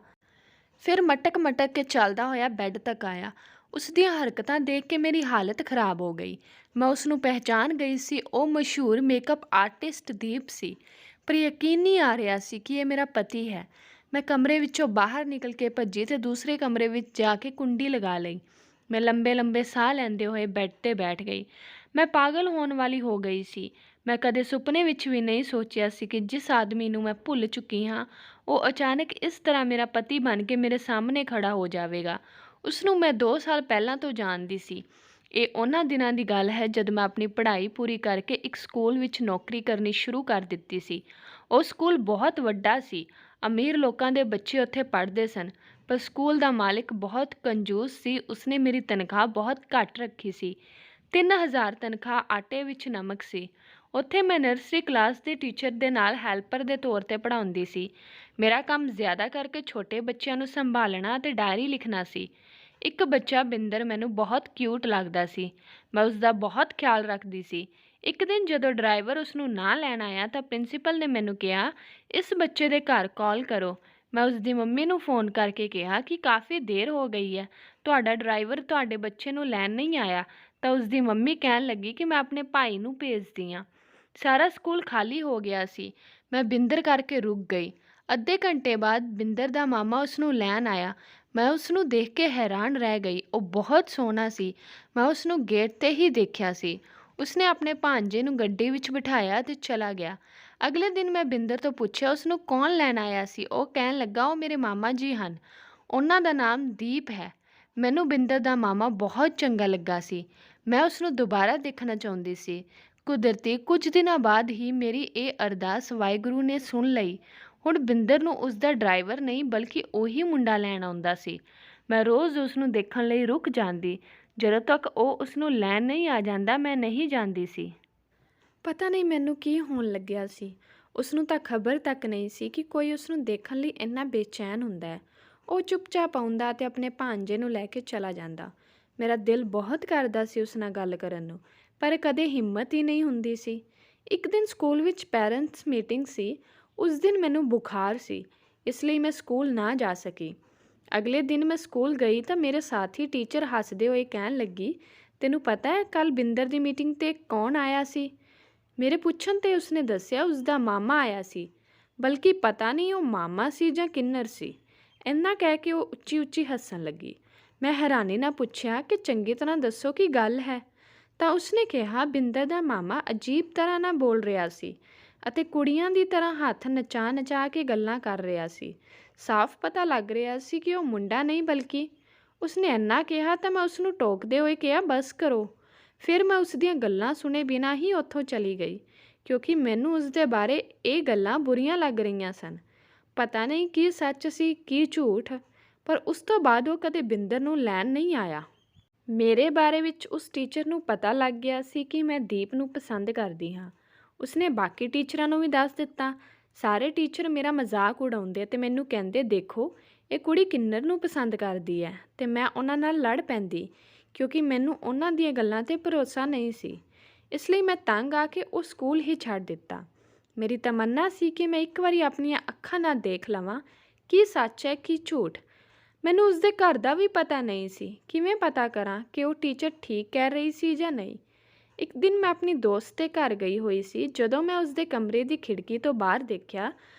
ਫਿਰ ਮਟਕ ਕੇ ਚੱਲਦਾ ਹੋਇਆ ਬੈੱਡ ਤੱਕ ਆਇਆ। ਉਸ ਦੀਆਂ ਹਰਕਤਾਂ ਦੇਖ ਕੇ ਮੇਰੀ ਹਾਲਤ ਖਰਾਬ ਹੋ ਗਈ। ਮੈਂ ਉਸ ਨੂੰ ਪਹਿਚਾਨ ਗਈ ਸੀ। ਉਹ ਮਸ਼ਹੂਰ ਮੇਕਅਪ ਆਰਟਿਸਟ ਦੀਪ ਸੀ, ਪਰ ਯਕੀਨ ਨਹੀਂ ਆ ਰਿਹਾ ਸੀ ਕਿ ਇਹ ਮੇਰਾ ਪਤੀ ਹੈ। ਮੈਂ ਕਮਰੇ ਵਿੱਚੋਂ ਬਾਹਰ ਨਿਕਲ ਕੇ ਭੱਜੀ ਤੇ ਦੂਸਰੇ ਕਮਰੇ ਵਿੱਚ ਜਾ ਕੇ ਕੁੰਡੀ ਲਗਾ ਲਈ। ਮੈਂ ਲੰਬੇ ਸਾਹ ਲੈਂਦੇ ਹੋਏ ਬੈੱਡ 'ਤੇ ਬੈਠ ਗਈ। ਮੈਂ ਪਾਗਲ ਹੋਣ ਵਾਲੀ ਹੋ ਗਈ ਸੀ। ਮੈਂ ਕਦੇ ਸੁਪਨੇ ਵਿੱਚ ਵੀ ਨਹੀਂ ਸੋਚਿਆ ਸੀ ਕਿ ਜਿਸ ਆਦਮੀ ਨੂੰ ਮੈਂ ਭੁੱਲ ਚੁੱਕੀ ਹਾਂ ਉਹ ਅਚਾਨਕ ਇਸ ਤਰ੍ਹਾਂ ਮੇਰਾ ਪਤੀ ਬਣ ਕੇ ਮੇਰੇ ਸਾਹਮਣੇ ਖੜਾ ਹੋ ਜਾਵੇਗਾ। ਉਸਨੂੰ ਮੈਂ 2 ਸਾਲ ਪਹਿਲਾਂ ਤੋਂ ਜਾਣਦੀ ਸੀ। ਇਹ ਉਹਨਾਂ ਦਿਨਾਂ ਦੀ ਗੱਲ ਹੈ ਜਦ ਮੈਂ ਆਪਣੀ ਪੜ੍ਹਾਈ ਪੂਰੀ ਕਰਕੇ ਇੱਕ ਸਕੂਲ ਵਿੱਚ ਨੌਕਰੀ ਕਰਨੀ ਸ਼ੁਰੂ ਕਰ ਦਿੱਤੀ ਸੀ। ਉਹ ਸਕੂਲ ਬਹੁਤ ਵੱਡਾ ਸੀ। ਅਮੀਰ ਲੋਕਾਂ ਦੇ ਬੱਚੇ ਉੱਥੇ ਪੜ੍ਹਦੇ ਸਨ, ਪਰ ਸਕੂਲ ਦਾ ਮਾਲਿਕ ਬਹੁਤ ਕੰਜੂਸ ਸੀ। ਉਸਨੇ ਮੇਰੀ ਤਨਖਾਹ ਬਹੁਤ ਘੱਟ ਰੱਖੀ ਸੀ। 3000 ਤਨਖਾਹ ਆਟੇ ਵਿੱਚ ਨਮਕ ਸੀ। ਉੱਥੇ ਮੈਂ ਨਰਸਰੀ ਕਲਾਸ ਦੇ ਟੀਚਰ ਦੇ ਨਾਲ ਹੈਲਪਰ ਦੇ ਤੌਰ 'ਤੇ ਪੜ੍ਹਾਉਂਦੀ ਸੀ। ਮੇਰਾ ਕੰਮ ਜ਼ਿਆਦਾ ਕਰਕੇ ਛੋਟੇ ਬੱਚਿਆਂ ਨੂੰ ਸੰਭਾਲਣਾ ਅਤੇ ਡਾਇਰੀ ਲਿਖਣਾ ਸੀ। ਇੱਕ ਬੱਚਾ ਬਿੰਦਰ ਮੈਨੂੰ ਬਹੁਤ ਕਿਊਟ ਲੱਗਦਾ ਸੀ। ਮੈਂ ਉਸਦਾ ਬਹੁਤ ਖਿਆਲ ਰੱਖਦੀ ਸੀ। ਇੱਕ ਦਿਨ ਜਦੋਂ ਡਰਾਈਵਰ ਉਸ ਨੂੰ ਨਾ ਲੈਣ ਆਇਆ ਤਾਂ ਪ੍ਰਿੰਸੀਪਲ ਨੇ ਮੈਨੂੰ ਕਿਹਾ, ਇਸ ਬੱਚੇ ਦੇ ਘਰ ਕਾਲ ਕਰੋ। ਮੈਂ ਉਸਦੀ ਮੰਮੀ ਨੂੰ ਫੋਨ ਕਰਕੇ ਕਿਹਾ ਕਿ ਕਾਫੀ ਦੇਰ ਹੋ ਗਈ ਹੈ, ਤੁਹਾਡਾ ਡਰਾਈਵਰ ਤੁਹਾਡੇ ਬੱਚੇ ਨੂੰ ਲੈਣ ਨਹੀਂ ਆਇਆ। ਤਾਂ ਉਸਦੀ ਮੰਮੀ ਕਹਿਣ ਲੱਗੀ ਕਿ ਮੈਂ ਆਪਣੇ ਭਾਈ ਨੂੰ ਭੇਜਦੀ ਹਾਂ। ਸਾਰਾ ਸਕੂਲ ਖਾਲੀ ਹੋ ਗਿਆ ਸੀ। ਮੈਂ ਬਿੰਦਰ ਕਰਕੇ ਰੁਕ ਗਈ। ਅੱਧੇ ਘੰਟੇ ਬਾਅਦ ਬਿੰਦਰ ਦਾ ਮਾਮਾ ਉਸ ਨੂੰ ਲੈਣ ਆਇਆ। ਮੈਂ ਉਸ ਨੂੰ ਦੇਖ ਕੇ ਹੈਰਾਨ ਰਹਿ ਗਈ। ਉਹ ਬਹੁਤ ਸੋਹਣਾ ਸੀ। ਮੈਂ ਉਸ ਨੂੰ ਗੇਟ 'ਤੇ ਹੀ ਦੇਖਿਆ ਸੀ। ਉਸਨੇ ਆਪਣੇ ਭਾਂਜੇ ਨੂੰ ਗੱਡੀ ਵਿੱਚ ਬਿਠਾਇਆ ਅਤੇ ਚਲਾ ਗਿਆ। ਅਗਲੇ ਦਿਨ ਮੈਂ ਬਿੰਦਰ ਤੋਂ ਪੁੱਛਿਆ ਉਸ ਨੂੰ ਕੌਣ ਲੈਣ ਆਇਆ ਸੀ। ਉਹ ਕਹਿਣ ਲੱਗਾ, ਉਹ ਮੇਰੇ ਮਾਮਾ ਜੀ ਹਨ। ਉਹਨਾਂ ਦਾ ਨਾਮ ਦੀਪ ਹੈ। ਮੈਨੂੰ ਬਿੰਦਰ ਦਾ ਮਾਮਾ ਬਹੁਤ ਚੰਗਾ ਲੱਗਾ ਸੀ। ਮੈਂ ਉਸ ਨੂੰ ਦੁਬਾਰਾ ਦੇਖਣਾ ਚਾਹੁੰਦੀ ਸੀ। ਕੁਦਰਤੀ ਕੁਝ ਦਿਨਾਂ ਬਾਅਦ ਹੀ ਮੇਰੀ ਇਹ ਅਰਦਾਸ ਵਾਹਿਗੁਰੂ ਨੇ ਸੁਣ ਲਈ। ਹੁਣ ਬਿੰਦਰ ਨੂੰ ਉਸਦਾ ਡਰਾਈਵਰ ਨਹੀਂ ਬਲਕਿ ਉਹੀ ਮੁੰਡਾ ਲੈਣ ਆਉਂਦਾ ਸੀ। ਮੈਂ ਰੋਜ਼ ਉਸ ਨੂੰ ਦੇਖਣ ਲਈ ਰੁਕ ਜਾਂਦੀ। ਜਦੋਂ ਤੱਕ ਉਹ ਉਸ ਨੂੰ ਲੈਣ ਨਹੀਂ ਆ ਜਾਂਦਾ ਮੈਂ ਨਹੀਂ ਜਾਂਦੀ ਸੀ। ਪਤਾ ਨਹੀਂ ਮੈਨੂੰ ਕੀ ਹੋਣ ਲੱਗਿਆ ਸੀ। ਉਸ ਨੂੰ ਤਾਂ ਖਬਰ ਤੱਕ ਨਹੀਂ ਸੀ ਕਿ ਕੋਈ ਉਸ ਨੂੰ ਦੇਖਣ ਲਈ ਇੰਨਾ ਬੇਚੈਨ ਹੁੰਦਾ ਹੈ। ਉਹ ਚੁੱਪਚਾਪ ਆਉਂਦਾ ਅਤੇ ਆਪਣੇ ਭਾਂਜੇ ਨੂੰ ਲੈ ਕੇ ਚਲਾ ਜਾਂਦਾ। ਮੇਰਾ ਦਿਲ ਬਹੁਤ ਕਰਦਾ ਸੀ ਉਸ ਨਾਲ ਗੱਲ ਕਰਨ ਨੂੰ, ਪਰ ਕਦੇ ਹਿੰਮਤ ਹੀ ਨਹੀਂ ਹੁੰਦੀ ਸੀ। ਇੱਕ ਦਿਨ ਸਕੂਲ ਵਿੱਚ ਪੈਰੈਂਟਸ ਮੀਟਿੰਗ ਸੀ। ਉਸ ਦਿਨ ਮੈਨੂੰ ਬੁਖਾਰ ਸੀ, ਇਸ ਲਈ ਮੈਂ ਸਕੂਲ ਨਾ ਜਾ ਸਕੀ। ਅਗਲੇ ਦਿਨ ਮੈਂ ਸਕੂਲ ਗਈ ਤਾਂ ਮੇਰੇ ਸਾਥੀ ਟੀਚਰ ਹੱਸਦੇ ਹੋਏ ਕਹਿਣ ਲੱਗੀ, ਤੈਨੂੰ ਪਤਾ ਹੈ ਕੱਲ੍ਹ ਬਿੰਦਰ ਦੀ ਮੀਟਿੰਗ 'ਤੇ ਕੌਣ ਆਇਆ ਸੀ? ਮੇਰੇ ਪੁੱਛਣ 'ਤੇ ਉਸਨੇ ਦੱਸਿਆ ਉਸਦਾ ਮਾਮਾ ਆਇਆ ਸੀ। ਬਲਕਿ ਪਤਾ ਨਹੀਂ ਉਹ ਮਾਮਾ ਸੀ ਜਾਂ ਕਿੰਨਰ ਸੀ। ਇੰਨਾ ਕਹਿ ਕੇ ਉਹ ਉੱਚੀ ਉੱਚੀ ਹੱਸਣ ਲੱਗੀ। ਮੈਂ ਹੈਰਾਨੀ ਨਾਲ ਪੁੱਛਿਆ ਕਿ ਚੰਗੀ ਤਰ੍ਹਾਂ ਦੱਸੋ ਕੀ ਗੱਲ ਹੈ। ਤਾਂ ਉਸਨੇ ਕਿਹਾ ਬਿੰਦਰ ਦਾ ਮਾਮਾ ਅਜੀਬ ਤਰ੍ਹਾਂ ਨਾਲ ਬੋਲ ਰਿਹਾ ਸੀ ਅਤੇ ਕੁੜੀਆਂ ਦੀ ਤਰ੍ਹਾਂ ਹੱਥ ਨਚਾ ਨਚਾ ਕੇ ਗੱਲਾਂ ਕਰ ਰਿਹਾ ਸੀ। ਸਾਫ਼ ਪਤਾ ਲੱਗ ਰਿਹਾ ਸੀ ਕਿ ਉਹ ਮੁੰਡਾ ਨਹੀਂ ਬਲਕਿ। ਉਸਨੇ ਇੰਨਾ ਕਿਹਾ ਤਾਂ ਮੈਂ ਉਸਨੂੰ ਟੋਕਦੇ ਹੋਏ ਕਿਹਾ ਬਸ ਕਰੋ। ਫਿਰ ਮੈਂ ਉਸ ਦੀਆਂ ਗੱਲਾਂ ਸੁਣੇ ਬਿਨਾਂ ਹੀ ਉੱਥੋਂ ਚਲੀ ਗਈ ਕਿਉਂਕਿ ਮੈਨੂੰ ਉਸਦੇ ਬਾਰੇ ਇਹ ਗੱਲਾਂ ਬੁਰੀਆਂ ਲੱਗ ਰਹੀਆਂ ਸਨ। ਪਤਾ ਨਹੀਂ ਕੀ ਸੱਚ ਸੀ ਕੀ ਝੂਠ, ਪਰ ਉਸ ਤੋਂ ਬਾਅਦ ਉਹ ਕਦੇ ਬਿੰਦਰ ਨੂੰ ਲੈਣ ਨਹੀਂ ਆਇਆ। ਮੇਰੇ ਬਾਰੇ ਵਿੱਚ ਉਸ ਟੀਚਰ ਨੂੰ ਪਤਾ ਲੱਗ ਗਿਆ ਸੀ ਕਿ ਮੈਂ ਦੀਪ ਨੂੰ ਪਸੰਦ ਕਰਦੀ ਹਾਂ। ਉਸਨੇ ਬਾਕੀ ਟੀਚਰਾਂ ਨੂੰ ਵੀ ਦੱਸ ਦਿੱਤਾ। ਸਾਰੇ ਟੀਚਰ ਮੇਰਾ ਮਜ਼ਾਕ ਉਡਾਉਂਦੇ ਅਤੇ ਮੈਨੂੰ ਕਹਿੰਦੇ ਦੇਖੋ ਇਹ ਕੁੜੀ ਕਿੰਨਰ ਨੂੰ ਪਸੰਦ ਕਰਦੀ ਹੈ, ਅਤੇ ਮੈਂ ਉਹਨਾਂ ਨਾਲ ਲੜ ਪੈਂਦੀ ਕਿਉਂਕਿ ਮੈਨੂੰ ਉਹਨਾਂ ਦੀਆਂ ਗੱਲਾਂ 'ਤੇ ਭਰੋਸਾ ਨਹੀਂ ਸੀ। ਇਸ ਲਈ ਮੈਂ ਤੰਗ ਆ ਕੇ ਉਹ ਸਕੂਲ ਹੀ ਛੱਡ ਦਿੱਤਾ। ਮੇਰੀ ਤਮੰਨਾ ਸੀ ਕਿ ਮੈਂ ਇੱਕ ਵਾਰੀ ਆਪਣੀਆਂ ਅੱਖਾਂ ਨਾਲ ਦੇਖ ਲਵਾਂ ਕੀ ਸੱਚ ਹੈ ਕੀ ਝੂਠ। ਮੈਨੂੰ ਉਸਦੇ ਘਰ ਦਾ ਵੀ ਪਤਾ ਨਹੀਂ ਸੀ। ਕਿਵੇਂ ਪਤਾ ਕਰਾਂ ਕਿ ਉਹ ਟੀਚਰ ਠੀਕ ਕਹਿ ਰਹੀ ਸੀ ਜਾਂ ਨਹੀਂ। ਇੱਕ ਦਿਨ ਮੈਂ ਆਪਣੀ ਦੋਸਤ ਦੇ ਘਰ ਗਈ ਹੋਈ ਸੀ। ਜਦੋਂ ਮੈਂ ਉਸਦੇ ਕਮਰੇ ਦੀ ਖਿੜਕੀ ਤੋਂ ਬਾਹਰ ਦੇਖਿਆ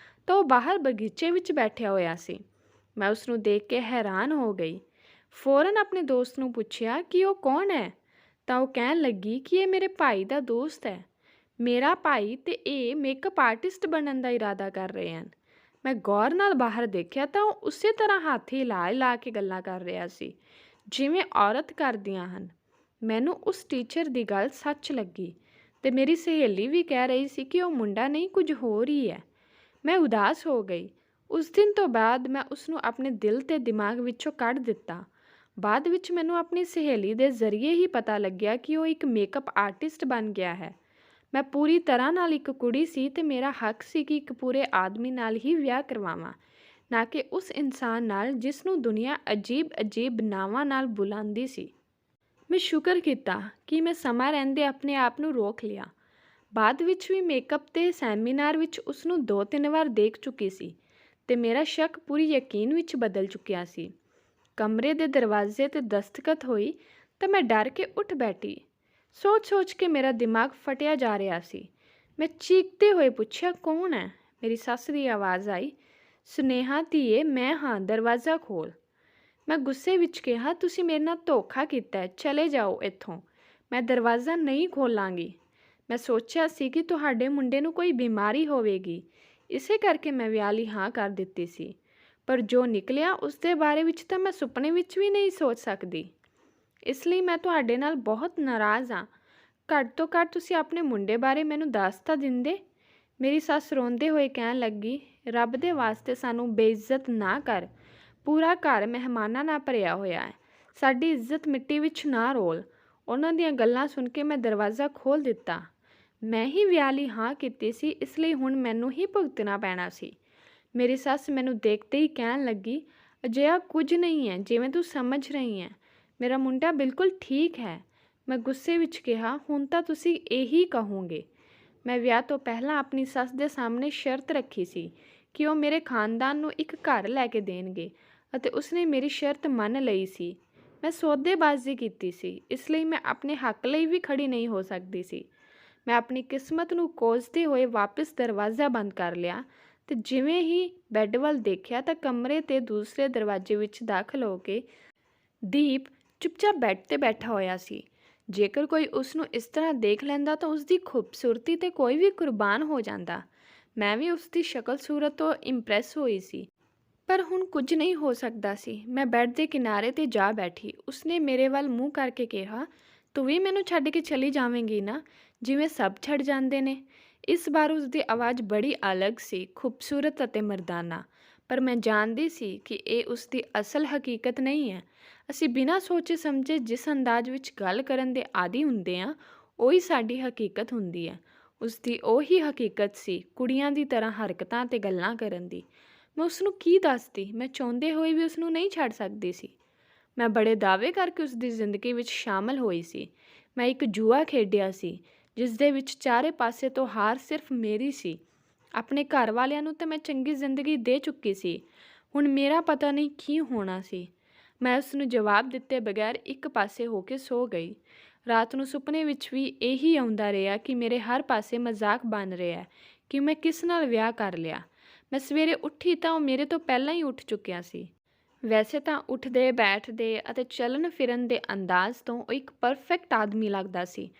ਤਾਂ ਉਹ ਬਾਹਰ ਬਗੀਚੇ ਵਿੱਚ ਬੈਠਿਆ ਹੋਇਆ ਸੀ। ਮੈਂ ਉਸਨੂੰ ਦੇਖ ਕੇ ਹੈਰਾਨ ਹੋ ਗਈ। ਫੌਰਨ ਆਪਣੇ ਦੋਸਤ ਨੂੰ ਪੁੱਛਿਆ ਕਿ ਉਹ ਕੌਣ ਹੈ, ਤਾਂ ਉਹ ਕਹਿਣ ਲੱਗੀ ਕਿ ਇਹ ਮੇਰੇ ਭਾਈ ਦਾ ਦੋਸਤ ਹੈ। ਮੇਰਾ ਭਾਈ ਤੇ ਇਹ ਮੇਕਅਪ ਆਰਟਿਸਟ ਬਣਨ ਦਾ ਇਰਾਦਾ ਕਰ ਰਹੇ ਹਨ। ਮੈਂ ਗੌਰ ਨਾਲ ਬਾਹਰ ਦੇਖਿਆ ਤਾਂ ਉਹ ਉਸੇ ਤਰ੍ਹਾਂ ਹੱਥ ਹਿਲਾ ਕੇ ਗੱਲਾਂ ਕਰ ਰਿਹਾ ਸੀ ਜਿਵੇਂ ਔਰਤ ਕਰਦੀਆਂ ਹਨ। ਮੈਨੂੰ ਉਸ ਟੀਚਰ ਦੀ ਗੱਲ ਸੱਚ ਲੱਗੀ ਅਤੇ ਮੇਰੀ ਸਹੇਲੀ ਵੀ ਕਹਿ ਰਹੀ ਸੀ ਕਿ ਉਹ ਮੁੰਡਾ ਨਹੀਂ ਕੁਝ ਹੋਰ ਹੀ ਹੈ। ਮੈਂ ਉਦਾਸ ਹੋ ਗਈ। ਉਸ ਦਿਨ ਤੋਂ ਬਾਅਦ ਮੈਂ ਉਸਨੂੰ ਆਪਣੇ ਦਿਲ ਤੇ ਦਿਮਾਗ ਵਿੱਚੋਂ ਕੱਢ ਦਿੱਤਾ। ਬਾਅਦ ਵਿੱਚ ਮੈਨੂੰ ਆਪਣੀ ਸਹੇਲੀ ਦੇ ਜ਼ਰੀਏ ਹੀ ਪਤਾ ਲੱਗਿਆ ਕਿ ਉਹ ਇੱਕ ਮੇਕਅਪ ਆਰਟਿਸਟ ਬਣ ਗਿਆ ਹੈ। ਮੈਂ ਪੂਰੀ ਤਰ੍ਹਾਂ ਨਾਲ ਇੱਕ ਕੁੜੀ ਸੀ ਅਤੇ ਮੇਰਾ ਹੱਕ ਸੀ ਕਿ ਇੱਕ ਪੂਰੇ ਆਦਮੀ ਨਾਲ ਹੀ ਵਿਆਹ ਕਰਵਾਵਾਂ, ਨਾ ਕਿ ਉਸ ਇਨਸਾਨ ਨਾਲ ਜਿਸ ਨੂੰ ਦੁਨੀਆ ਅਜੀਬ ਨਾਵਾਂ ਨਾਲ ਬੁਲਾਉਂਦੀ ਸੀ। ਮੈਂ ਸ਼ੁਕਰ ਕੀਤਾ ਕਿ ਮੈਂ ਸਮਾਂ ਰਹਿੰਦੇ ਆਪਣੇ ਆਪ ਨੂੰ ਰੋਕ ਲਿਆ। ਬਾਅਦ ਵਿੱਚ ਵੀ ਮੇਕਅਪ ਦੇ ਸੈਮੀਨਾਰ ਵਿੱਚ ਉਸਨੂੰ 2-3 ਵਾਰ ਦੇਖ ਚੁੱਕੀ ਸੀ ਅਤੇ ਮੇਰਾ ਸ਼ੱਕ ਪੂਰੀ ਯਕੀਨ ਵਿੱਚ ਬਦਲ ਚੁੱਕਿਆ ਸੀ। ਕਮਰੇ ਦੇ ਦਰਵਾਜ਼ੇ 'ਤੇ ਦਸਤਖਤ ਹੋਈ ਤਾਂ ਮੈਂ ਡਰ ਕੇ ਉੱਠ ਬੈਠੀ। ਸੋਚ ਕੇ ਮੇਰਾ ਦਿਮਾਗ ਫਟਿਆ ਜਾ ਰਿਹਾ ਸੀ। ਮੈਂ ਚੀਕਦੇ ਹੋਏ ਪੁੱਛਿਆ ਕੌਣ ਹੈ? ਮੇਰੀ ਸੱਸ ਦੀ ਆਵਾਜ਼ ਆਈ, ਸੁਨੇਹਾ ਧੀਏ ਮੈਂ ਹਾਂ, ਦਰਵਾਜ਼ਾ ਖੋਲ੍ਹ। ਮੈਂ ਗੁੱਸੇ ਵਿੱਚ ਕਿਹਾ ਤੁਸੀਂ ਮੇਰੇ ਨਾਲ ਧੋਖਾ ਕੀਤਾ ਹੈ, ਚਲੇ ਜਾਓ ਇੱਥੋਂ। ਮੈਂ ਦਰਵਾਜ਼ਾ ਨਹੀਂ ਖੋਲ੍ਹਾਂਗੀ। ਮੈਂ ਸੋਚਿਆ ਸੀ ਕਿ ਤੁਹਾਡੇ ਮੁੰਡੇ ਨੂੰ ਕੋਈ ਬਿਮਾਰੀ ਹੋਵੇਗੀ, ਇਸੇ ਕਰਕੇ ਮੈਂ ਵਿਆਹ ਲਈ ਹਾਂ ਕਰ ਦਿੱਤੀ ਸੀ, ਪਰ ਜੋ ਨਿਕਲਿਆ ਉਸ ਦੇ ਬਾਰੇ ਵਿੱਚ ਤਾਂ ਮੈਂ ਸੁਪਨੇ ਵਿੱਚ ਵੀ ਨਹੀਂ ਸੋਚ ਸਕਦੀ। ਇਸ ਲਈ ਮੈਂ ਤੁਹਾਡੇ ਨਾਲ ਬਹੁਤ ਨਾਰਾਜ਼ ਹਾਂ। ਘੱਟ ਤੋਂ ਘੱਟ ਤੁਸੀਂ ਆਪਣੇ ਮੁੰਡੇ ਬਾਰੇ ਮੈਨੂੰ ਦੱਸ ਤਾਂ ਦਿੰਦੇ। ਮੇਰੀ ਸੱਸ ਰੋਂਦੇ ਹੋਏ ਕਹਿਣ ਲੱਗੀ, ਰੱਬ ਦੇ ਵਾਸਤੇ ਸਾਨੂੰ ਬੇਇੱਜ਼ਤ ਨਾ ਕਰ। ਪੂਰਾ ਘਰ ਮਹਿਮਾਨਾਂ ਨਾਲ ਭਰਿਆ ਹੋਇਆ ਹੈ। ਸਾਡੀ ਇੱਜ਼ਤ ਮਿੱਟੀ ਵਿੱਚ ਨਾ ਰੋਲ। ਉਹਨਾਂ ਦੀਆਂ ਗੱਲਾਂ ਸੁਣ ਕੇ ਮੈਂ ਦਰਵਾਜ਼ਾ ਖੋਲ੍ਹ ਦਿੱਤਾ। ਮੈਂ ਹੀ ਵਿਆਹ ਲਈ ਹਾਂ ਕੀਤੀ ਸੀ, ਇਸ ਲਈ ਹੁਣ ਮੈਨੂੰ ਹੀ ਭੁਗਤਣਾ ਪੈਣਾ ਸੀ। ਮੇਰੀ ਸੱਸ ਮੈਨੂੰ ਦੇਖਦੇ ਹੀ ਕਹਿਣ ਲੱਗੀ, ਅਜਿਹਾ ਕੁਝ ਨਹੀਂ ਹੈ ਜਿਵੇਂ ਤੂੰ ਸਮਝ ਰਹੀ ਹੈ। ਮੇਰਾ ਮੁੰਡਾ ਬਿਲਕੁਲ ਠੀਕ ਹੈ। ਮੈਂ ਗੁੱਸੇ ਵਿੱਚ ਕਿਹਾ, ਹੁਣ ਤਾਂ ਤੁਸੀਂ ਇਹੀ ਕਹੋਗੇ। ਮੈਂ ਵਿਆਹ ਤੋਂ ਪਹਿਲਾਂ ਆਪਣੀ ਸੱਸ ਦੇ ਸਾਹਮਣੇ ਸ਼ਰਤ ਰੱਖੀ ਸੀ ਕਿ ਉਹ ਮੇਰੇ ਖਾਨਦਾਨ ਨੂੰ ਇੱਕ ਘਰ ਲੈ ਕੇ ਦੇਣਗੇ ਅਤੇ ਉਸਨੇ ਮੇਰੀ ਸ਼ਰਤ ਮੰਨ ਲਈ ਸੀ। ਮੈਂ ਸੌਦੇਬਾਜ਼ੀ ਕੀਤੀ ਸੀ, ਇਸ ਲਈ ਮੈਂ ਆਪਣੇ ਹੱਕ ਲਈ ਵੀ ਖੜੀ ਨਹੀਂ ਹੋ ਸਕਦੀ ਸੀ। ਮੈਂ ਆਪਣੀ ਕਿਸਮਤ ਨੂੰ ਕੋਸਦੇ ਹੋਏ ਵਾਪਸ ਦਰਵਾਜ਼ਾ ਬੰਦ ਕਰ ਲਿਆ ਅਤੇ ਜਿਵੇਂ ਹੀ ਬੈੱਡ ਵੱਲ ਦੇਖਿਆ ਤਾਂ ਕਮਰੇ ਦੇ ਦੂਸਰੇ ਦਰਵਾਜ਼ੇ ਵਿੱਚ ਦਾਖਲ ਹੋ ਕੇ ਦੀਪ ਚੁੱਪਚਾਪ ਬੈੱਡ 'ਤੇ ਬੈਠਾ ਹੋਇਆ ਸੀ। ਜੇਕਰ ਕੋਈ ਉਸ ਨੂੰ ਇਸ ਤਰ੍ਹਾਂ ਦੇਖ ਲੈਂਦਾ ਤਾਂ ਉਸ ਦੀ ਖੂਬਸੂਰਤੀ 'ਤੇ ਕੋਈ ਵੀ ਕੁਰਬਾਨ ਹੋ ਜਾਂਦਾ। ਮੈਂ ਵੀ ਉਸ ਦੀ ਸ਼ਕਲ ਸੂਰਤ ਤੋਂ ਇੰਪ੍ਰੈਸ ਹੋਈ ਸੀ, ਪਰ ਹੁਣ ਕੁਝ ਨਹੀਂ ਹੋ ਸਕਦਾ ਸੀ। ਮੈਂ ਬੈੱਡ ਦੇ ਕਿਨਾਰੇ 'ਤੇ ਜਾ ਬੈਠੀ। ਉਸਨੇ ਮੇਰੇ ਵੱਲ ਮੂੰਹ ਕਰਕੇ ਕਿਹਾ, ਤੂੰ ਵੀ ਮੈਨੂੰ ਛੱਡ ਕੇ ਚਲੀ ਜਾਵੇਂਗੀ ਨਾ, ਜਿਵੇਂ ਸਭ ਛੱਡ ਜਾਂਦੇ ਨੇ। ਇਸ ਵਾਰ ਉਸ ਦੀ ਆਵਾਜ਼ ਬੜੀ ਅਲੱਗ ਸੀ, ਖੂਬਸੂਰਤ ਅਤੇ ਮਰਦਾਨਾ, ਪਰ ਮੈਂ ਜਾਣਦੀ ਸੀ ਕਿ ਇਹ ਉਸ ਦੀ ਅਸਲ ਹਕੀਕਤ ਨਹੀਂ ਹੈ। ਅਸੀਂ ਬਿਨਾਂ ਸੋਚੇ ਸਮਝੇ ਜਿਸ ਅੰਦਾਜ਼ ਵਿੱਚ ਗੱਲ ਕਰਨ ਦੇ ਆਦੀ ਹੁੰਦੇ ਹਾਂ, ਉਹੀ ਸਾਡੀ ਹਕੀਕਤ ਹੁੰਦੀ ਹੈ। ਉਸ ਦੀ ਉਹੀ ਹਕੀਕਤ ਸੀ, ਕੁੜੀਆਂ ਦੀ ਤਰ੍ਹਾਂ ਹਰਕਤਾਂ ਅਤੇ ਗੱਲਾਂ ਕਰਨ ਦੀ। ਮੈਂ ਉਸ ਨੂੰ ਕੀ ਦੱਸਦੀ? ਮੈਂ ਚਾਹੁੰਦੇ ਹੋਏ ਵੀ ਉਸ ਨੂੰ ਨਹੀਂ ਛੱਡ ਸਕਦੀ ਸੀ। ਮੈਂ ਬੜੇ ਦਾਅਵੇ ਕਰਕੇ ਉਸ ਦੀ ਜ਼ਿੰਦਗੀ ਵਿੱਚ ਸ਼ਾਮਲ ਹੋਈ ਸੀ। ਮੈਂ ਇੱਕ ਜੂਆ ਖੇਡਿਆ ਸੀ ਜਿਸ ਦੇ ਵਿੱਚ ਚਾਰੇ ਪਾਸੇ ਤੋਂ ਹਾਰ ਸਿਰਫ ਮੇਰੀ ਸੀ। ਆਪਣੇ ਘਰ ਵਾਲਿਆਂ ਨੂੰ ਤਾਂ ਮੈਂ ਚੰਗੀ ਜ਼ਿੰਦਗੀ ਦੇ ਚੁੱਕੀ ਸੀ। ਹੁਣ ਮੇਰਾ ਪਤਾ ਨਹੀਂ ਕੀ ਹੋਣਾ ਸੀ। ਮੈਂ ਉਸ ਨੂੰ ਜਵਾਬ ਦਿੱਤੇ ਬਗੈਰ ਇੱਕ ਪਾਸੇ ਹੋ ਕੇ ਸੋ ਗਈ। ਰਾਤ ਨੂੰ ਸੁਪਨੇ ਵਿੱਚ ਵੀ ਇਹੀ ਆਉਂਦਾ ਰਿਹਾ ਕਿ ਮੇਰੇ ਹਰ ਪਾਸੇ ਮਜ਼ਾਕ ਬਣ ਰਿਹਾ ਕਿ ਮੈਂ ਕਿਸ ਨਾਲ ਵਿਆਹ ਕਰ ਲਿਆ। ਮੈਂ ਸਵੇਰੇ ਉੱਠੀ ਤਾਂ ਉਹ ਮੇਰੇ ਤੋਂ ਪਹਿਲਾਂ ਹੀ ਉੱਠ ਚੁੱਕਿਆ ਸੀ। ਵੈਸੇ ਤਾਂ ਉੱਠਦੇ ਬੈਠਦੇ ਅਤੇ ਚੱਲਣ ਫਿਰਨ ਦੇ ਅੰਦਾਜ਼ ਤੋਂ ਉਹ ਇੱਕ ਪਰਫੈਕਟ ਆਦਮੀ ਲੱਗਦਾ ਸੀ,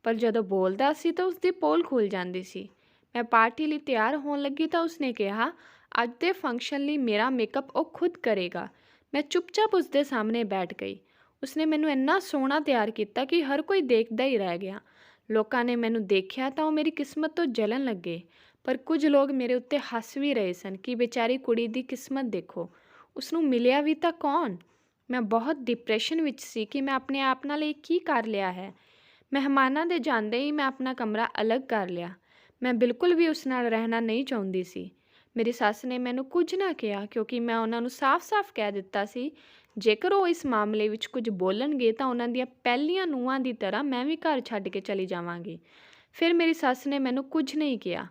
ਪਰ ਜਦੋਂ ਬੋਲਦਾ ਸੀ ਤਾਂ ਉਸਦੀ ਪੋਲ ਖੁੱਲ੍ਹ ਜਾਂਦੀ ਸੀ। ਮੈਂ ਪਾਰਟੀ ਲਈ ਤਿਆਰ ਹੋਣ ਲੱਗੀ ਤਾਂ ਉਸਨੇ ਕਿਹਾ, ਅੱਜ ਦੇ ਫੰਕਸ਼ਨ ਲਈ ਮੇਰਾ ਮੇਕਅਪ ਉਹ ਖੁਦ ਕਰੇਗਾ। ਮੈਂ ਚੁੱਪਚਾਪ ਉਸਦੇ ਸਾਹਮਣੇ ਬੈਠ ਗਈ। ਉਸਨੇ ਮੈਨੂੰ ਇੰਨਾ ਸੋਹਣਾ ਤਿਆਰ ਕੀਤਾ ਕਿ ਹਰ ਕੋਈ ਦੇਖਦਾ ਹੀ ਰਹਿ ਗਿਆ। ਲੋਕਾਂ ਨੇ ਮੈਨੂੰ ਦੇਖਿਆ ਤਾਂ ਉਹ ਮੇਰੀ ਕਿਸਮਤ ਤੋਂ ਜਲਣ ਲੱਗੇ, ਪਰ ਕੁਝ ਲੋਕ ਮੇਰੇ ਉੱਤੇ ਹੱਸ ਵੀ ਰਹੇ ਸਨ ਕਿ ਵਿਚਾਰੀ ਕੁੜੀ ਦੀ ਕਿਸਮਤ ਦੇਖੋ, ਉਸਨੂੰ ਮਿਲਿਆ ਵੀ ਤਾਂ ਕੌਣ। ਮੈਂ ਬਹੁਤ ਡਿਪਰੈਸ਼ਨ ਵਿੱਚ ਸੀ ਕਿ ਮੈਂ ਆਪਣੇ ਆਪ ਨਾਲ ਇਹ ਕੀ ਕਰ ਲਿਆ ਹੈ। ਮਹਿਮਾਨਾਂ ਦੇ ਜਾਂਦੇ ਹੀ ਮੈਂ ਆਪਣਾ ਕਮਰਾ ਅਲੱਗ ਕਰ ਲਿਆ। ਮੈਂ ਬਿਲਕੁਲ ਵੀ ਉਸ ਨਾਲ ਰਹਿਣਾ ਨਹੀਂ ਚਾਹੁੰਦੀ ਸੀ। ਮੇਰੀ ਸੱਸ ਨੇ ਮੈਨੂੰ ਕੁਝ ਨਾ ਕਿਹਾ ਕਿਉਂਕਿ ਮੈਂ ਉਹਨਾਂ ਨੂੰ ਸਾਫ਼-ਸਾਫ਼ ਕਹਿ ਦਿੱਤਾ ਸੀ, ਜੇਕਰ ਉਹ ਇਸ ਮਾਮਲੇ ਵਿੱਚ ਕੁਝ ਬੋਲਣਗੇ ਤਾਂ ਉਹਨਾਂ ਦੀਆਂ ਪਹਿਲੀਆਂ ਨੂੰਹਾਂ ਦੀ ਤਰ੍ਹਾਂ ਮੈਂ ਵੀ ਘਰ ਛੱਡ ਕੇ ਚਲੀ ਜਾਵਾਂਗੀ। ਫਿਰ ਮੇਰੀ ਸੱਸ ਨੇ ਮੈਨੂੰ ਕੁਝ ਨਹੀਂ ਕਿਹਾ।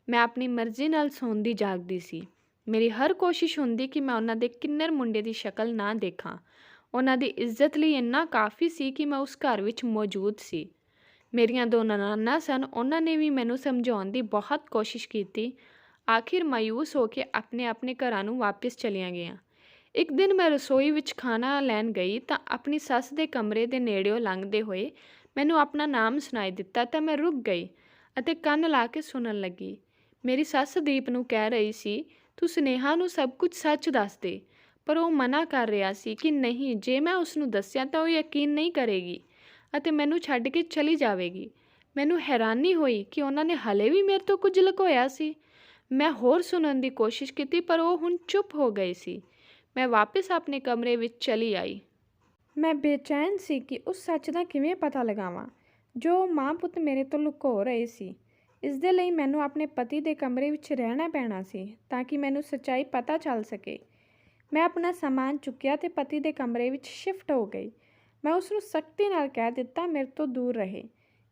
ਮੈਂ ਆਪਣੀ ਮਰਜ਼ੀ ਨਾਲ ਸੌਂਦੀ ਜਾਗਦੀ ਸੀ। ਮੇਰੀ ਹਰ ਕੋਸ਼ਿਸ਼ ਹੁੰਦੀ ਕਿ ਮੈਂ ਉਹਨਾਂ ਦੇ ਕਿੰਨਰ ਮੁੰਡੇ ਦੀ ਸ਼ਕਲ ਨਾ ਦੇਖਾਂ। ਉਹਨਾਂ ਦੀ ਇੱਜ਼ਤ ਲਈ ਇੰਨਾ ਕਾਫੀ ਸੀ ਕਿ ਮੈਂ ਉਸ ਘਰ ਵਿੱਚ ਮੌਜੂਦ ਸੀ। ਮੇਰੀਆਂ ਦੋ ਨਨਾਣਾਂ ਸਨ, ਉਹਨਾਂ ਨੇ ਵੀ ਮੈਨੂੰ ਸਮਝਾਉਣ ਦੀ ਬਹੁਤ ਕੋਸ਼ਿਸ਼ ਕੀਤੀ। ਆਖਿਰ ਮਾਯੂਸ ਹੋ ਕੇ ਆਪਣੇ ਘਰਾਂ ਨੂੰ ਵਾਪਸ ਚਲੀਆਂ ਗਈਆਂ। ਇੱਕ ਦਿਨ ਮੈਂ ਰਸੋਈ ਵਿੱਚ ਖਾਣਾ ਲੈਣ ਗਈ ਤਾਂ ਆਪਣੀ ਸੱਸ ਦੇ ਕਮਰੇ ਦੇ ਨੇੜਿਓਂ ਲੰਘਦੇ ਹੋਏ ਮੈਨੂੰ ਆਪਣਾ ਨਾਮ ਸੁਣਾਈ ਦਿੱਤਾ ਤਾਂ ਮੈਂ ਰੁਕ ਗਈ ਅਤੇ ਕੰਨ ਲਾ ਕੇ ਸੁਣਨ ਲੱਗੀ। ਮੇਰੀ ਸੱਸ ਦੀਪ ਨੂੰ ਕਹਿ ਰਹੀ ਸੀ, ਤੂੰ ਸੁਨੇਹਾ ਨੂੰ ਸਭ ਕੁਝ ਸੱਚ ਦੱਸ ਦੇ, ਪਰ ਉਹ ਮਨਾ ਕਰ ਰਿਹਾ ਸੀ ਕਿ ਨਹੀਂ, ਜੇ ਮੈਂ ਉਸ ਨੂੰ ਦੱਸਿਆ ਤਾਂ ਉਹ ਯਕੀਨ ਨਹੀਂ ਕਰੇਗੀ ਅਤੇ ਮੈਨੂੰ ਛੱਡ ਕੇ ਚਲੀ ਜਾਵੇਗੀ। ਮੈਨੂੰ ਹੈਰਾਨੀ ਹੋਈ ਕਿ ਉਹਨਾਂ ਨੇ ਹਲੇ ਵੀ ਮੇਰੇ ਤੋਂ ਕੁਝ ਲੁਕੋਇਆ ਸੀ। ਮੈਂ ਹੋਰ ਸੁਣਨ ਦੀ ਕੋਸ਼ਿਸ਼ ਕੀਤੀ ਪਰ ਉਹ ਹੁਣ ਚੁੱਪ ਹੋ ਗਈ ਸੀ। ਮੈਂ ਵਾਪਸ ਆਪਣੇ ਕਮਰੇ ਵਿੱਚ ਚਲੀ ਆਈ। ਮੈਂ ਬੇਚੈਨ ਸੀ ਕਿ ਉਸ ਸੱਚ ਦਾ ਕਿਵੇਂ ਪਤਾ ਲਗਾਵਾਂ ਜੋ ਮਾਂ ਪੁੱਤ ਮੇਰੇ ਤੋਂ ਲੁਕੋ ਰਹੇ ਸੀ। ਇਸ ਦੇ ਲਈ ਮੈਨੂੰ ਆਪਣੇ ਪਤੀ ਦੇ ਕਮਰੇ ਵਿੱਚ ਰਹਿਣਾ ਪੈਣਾ ਸੀ ਤਾਂ ਕਿ ਮੈਨੂੰ ਸੱਚਾਈ ਪਤਾ ਚੱਲ ਸਕੇ। ਮੈਂ ਆਪਣਾ ਸਾਮਾਨ ਚੁੱਕਿਆ ਤੇ ਪਤੀ ਦੇ ਕਮਰੇ ਵਿੱਚ ਸ਼ਿਫਟ ਹੋ ਗਈ। ਮੈਂ ਉਸ ਨੂੰ ਸਖਤੀ ਨਾਲ ਕਹਿ ਦਿੱਤਾ ਮੇਰੇ ਤੋਂ ਦੂਰ ਰਹੇ।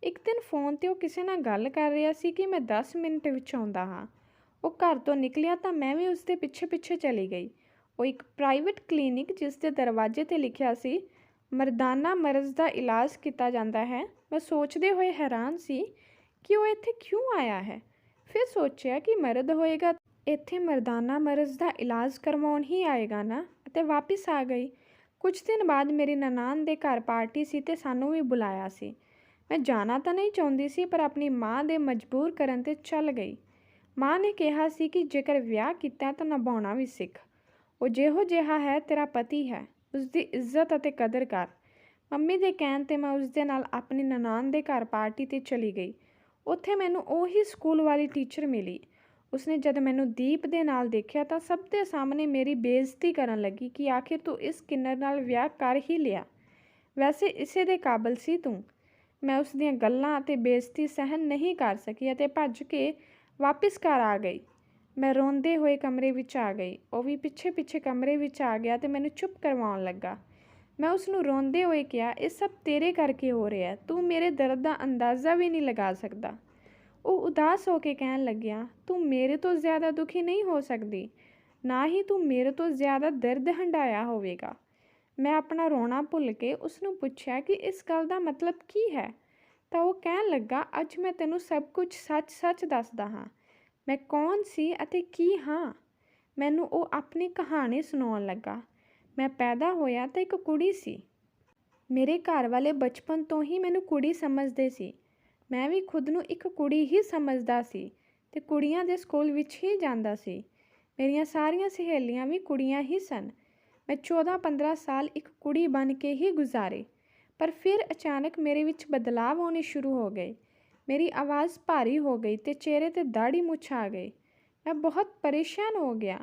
ਇੱਕ ਦਿਨ ਫੋਨ 'ਤੇ ਉਹ ਕਿਸੇ ਨਾਲ ਗੱਲ ਕਰ ਰਿਹਾ ਸੀ ਕਿ ਮੈਂ 10 ਮਿੰਟ ਵਿੱਚ ਆਉਂਦਾ ਹਾਂ। ਉਹ ਘਰ ਤੋਂ ਨਿਕਲਿਆ ਤਾਂ ਮੈਂ ਵੀ ਉਸ ਦੇ ਪਿੱਛੇ ਚਲੀ ਗਈ। ਉਹ ਇੱਕ ਪ੍ਰਾਈਵੇਟ ਕਲੀਨਿਕ ਜਿਸ ਦੇ ਦਰਵਾਜ਼ੇ 'ਤੇ ਲਿਖਿਆ ਸੀ, ਮਰਦਾਨਾ ਮਰਜ਼ ਦਾ ਇਲਾਜ ਕੀਤਾ ਜਾਂਦਾ ਹੈ। ਮੈਂ ਸੋਚਦੇ ਹੋਏ ਹੈਰਾਨ ਸੀ ਕਿ ਉਹ ਇੱਥੇ ਕਿਉਂ ਆਇਆ ਹੈ। ਫਿਰ ਸੋਚਿਆ ਕਿ ਮਰਦ ਹੋਏਗਾ ਇੱਥੇ ਮਰਦਾਨਾ ਮਰਜ਼ ਦਾ ਇਲਾਜ ਕਰਵਾਉਣ ਹੀ ਆਏਗਾ ਨਾ, ਅਤੇ ਵਾਪਿਸ ਆ ਗਈ। ਕੁਝ ਦਿਨ ਬਾਅਦ ਮੇਰੀ ਨਨਾਣ ਦੇ ਘਰ ਪਾਰਟੀ ਸੀ ਤੇ ਸਾਨੂੰ ਵੀ ਬੁਲਾਇਆ ਸੀ। ਮੈਂ ਜਾਣਾ ਤਾਂ ਨਹੀਂ ਚਾਹੁੰਦੀ ਸੀ ਪਰ ਆਪਣੀ ਮਾਂ ਦੇ ਮਜਬੂਰ ਕਰਨ 'ਤੇ ਚੱਲ ਗਈ। ਮਾਂ ਨੇ ਕਿਹਾ ਸੀ ਕਿ ਜੇਕਰ ਵਿਆਹ ਕੀਤਾ ਤਾਂ ਨਿਭਾਉਣਾ ਵੀ ਸਿੱਖ। ਉਹ ਜਿਹੋ ਜਿਹਾ ਹੈ ਤੇਰਾ ਪਤੀ ਹੈ, ਉਸਦੀ ਇੱਜ਼ਤ ਅਤੇ ਕਦਰ ਕਰ। ਮੰਮੀ ਦੇ ਕਹਿਣ 'ਤੇ ਮੈਂ ਉਸਦੇ ਨਾਲ ਆਪਣੀ ਨਨਾਣ ਦੇ ਘਰ ਪਾਰਟੀ 'ਤੇ ਚਲੀ ਗਈ। ਉੱਥੇ ਮੈਨੂੰ ਉਹੀ ਸਕੂਲ ਵਾਲੀ ਟੀਚਰ ਮਿਲੀ। ਉਸਨੇ ਜਦ ਮੈਨੂੰ ਦੀਪ ਦੇ ਨਾਲ ਦੇਖਿਆ ਤਾਂ ਸਭ ਦੇ ਸਾਹਮਣੇ ਮੇਰੀ ਬੇਇੱਜ਼ਤੀ ਕਰਨ ਲੱਗੀ ਕਿ ਆਖਿਰ ਤੂੰ ਇਸ ਕਿੰਨਰ ਨਾਲ ਵਿਆਹ ਕਰ ਹੀ ਲਿਆ, ਵੈਸੇ ਇਸੇ ਦੇ ਕਾਬਲ ਸੀ ਤੂੰ। ਮੈਂ ਉਸ ਦੀਆਂ ਗੱਲਾਂ ਅਤੇ ਬੇਇੱਜ਼ਤੀ ਸਹਿਣ ਨਹੀਂ ਕਰ ਸਕੀ ਅਤੇ ਭੱਜ ਕੇ ਵਾਪਿਸ ਘਰ ਆ ਗਈ। ਮੈਂ ਰੋਂਦੇ ਹੋਏ ਕਮਰੇ ਵਿੱਚ ਆ ਗਈ। ਉਹ ਵੀ ਪਿੱਛੇ ਕਮਰੇ ਵਿੱਚ ਆ ਗਿਆ ਅਤੇ ਮੈਨੂੰ ਚੁੱਪ ਕਰਵਾਉਣ ਲੱਗਾ। ਮੈਂ ਉਸ ਨੂੰ ਰੋਂਦੇ ਹੋਏ ਕਿਹਾ, ਇਹ ਸਭ ਤੇਰੇ ਕਰਕੇ ਹੋ ਰਿਹਾ, ਤੂੰ ਮੇਰੇ ਦਰਦ ਦਾ ਅੰਦਾਜ਼ਾ ਵੀ ਨਹੀਂ ਲਗਾ ਸਕਦਾ। ਉਹ ਉਦਾਸ ਹੋ ਕੇ ਕਹਿਣ ਲੱਗਿਆ, ਤੂੰ ਮੇਰੇ ਤੋਂ ਜ਼ਿਆਦਾ ਦੁਖੀ ਨਹੀਂ ਹੋ ਸਕਦੀ, ਨਾ ਹੀ ਤੂੰ ਮੇਰੇ ਤੋਂ ਜ਼ਿਆਦਾ ਦਰਦ ਹੰਢਾਇਆ ਹੋਵੇਗਾ। ਮੈਂ ਆਪਣਾ ਰੋਣਾ ਭੁੱਲ ਕੇ ਉਸ ਨੂੰ ਪੁੱਛਿਆ ਕਿ ਇਸ ਗੱਲ ਦਾ ਮਤਲਬ ਕੀ ਹੈ, ਤਾਂ ਉਹ ਕਹਿਣ ਲੱਗਾ, ਅੱਜ ਮੈਂ ਤੈਨੂੰ ਸਭ ਕੁਝ ਸੱਚ ਦੱਸਦਾ ਹਾਂ। ਮੈਂ ਕੌਣ ਸੀ ਅਤੇ ਕੀ ਹਾਂ। ਮੈਨੂੰ ਉਹ ਆਪਣੀ ਕਹਾਣੀ ਸੁਣਾਉਣ ਲੱਗਾ। ਮੈਂ ਪੈਦਾ ਹੋਇਆ ਤਾਂ ਇੱਕ ਕੁੜੀ ਸੀ। ਮੇਰੇ ਘਰ ਵਾਲੇ ਬਚਪਨ ਤੋਂ ਹੀ ਮੈਨੂੰ ਕੁੜੀ ਸਮਝਦੇ ਸੀ। ਮੈਂ ਵੀ ਖੁਦ ਨੂੰ ਇੱਕ ਕੁੜੀ ਹੀ ਸਮਝਦਾ ਸੀ ਅਤੇ ਕੁੜੀਆਂ ਦੇ ਸਕੂਲ ਵਿੱਚ ਹੀ ਜਾਂਦਾ ਸੀ। ਮੇਰੀਆਂ ਸਾਰੀਆਂ ਸਹੇਲੀਆਂ ਵੀ ਕੁੜੀਆਂ ਹੀ ਸਨ। ਮੈਂ 14-15 ਸਾਲ ਇੱਕ ਕੁੜੀ ਬਣ ਕੇ ਹੀ ਗੁਜ਼ਾਰੇ, ਪਰ ਫਿਰ ਅਚਾਨਕ ਮੇਰੇ ਵਿੱਚ ਬਦਲਾਵ ਆਉਣੇ ਸ਼ੁਰੂ ਹੋ ਗਏ। ਮੇਰੀ ਆਵਾਜ਼ ਭਾਰੀ ਹੋ ਗਈ ਅਤੇ ਚਿਹਰੇ 'ਤੇ ਦਾੜੀ ਮੁੱਛ ਆ ਗਈ। ਮੈਂ ਬਹੁਤ ਪਰੇਸ਼ਾਨ ਹੋ ਗਿਆ।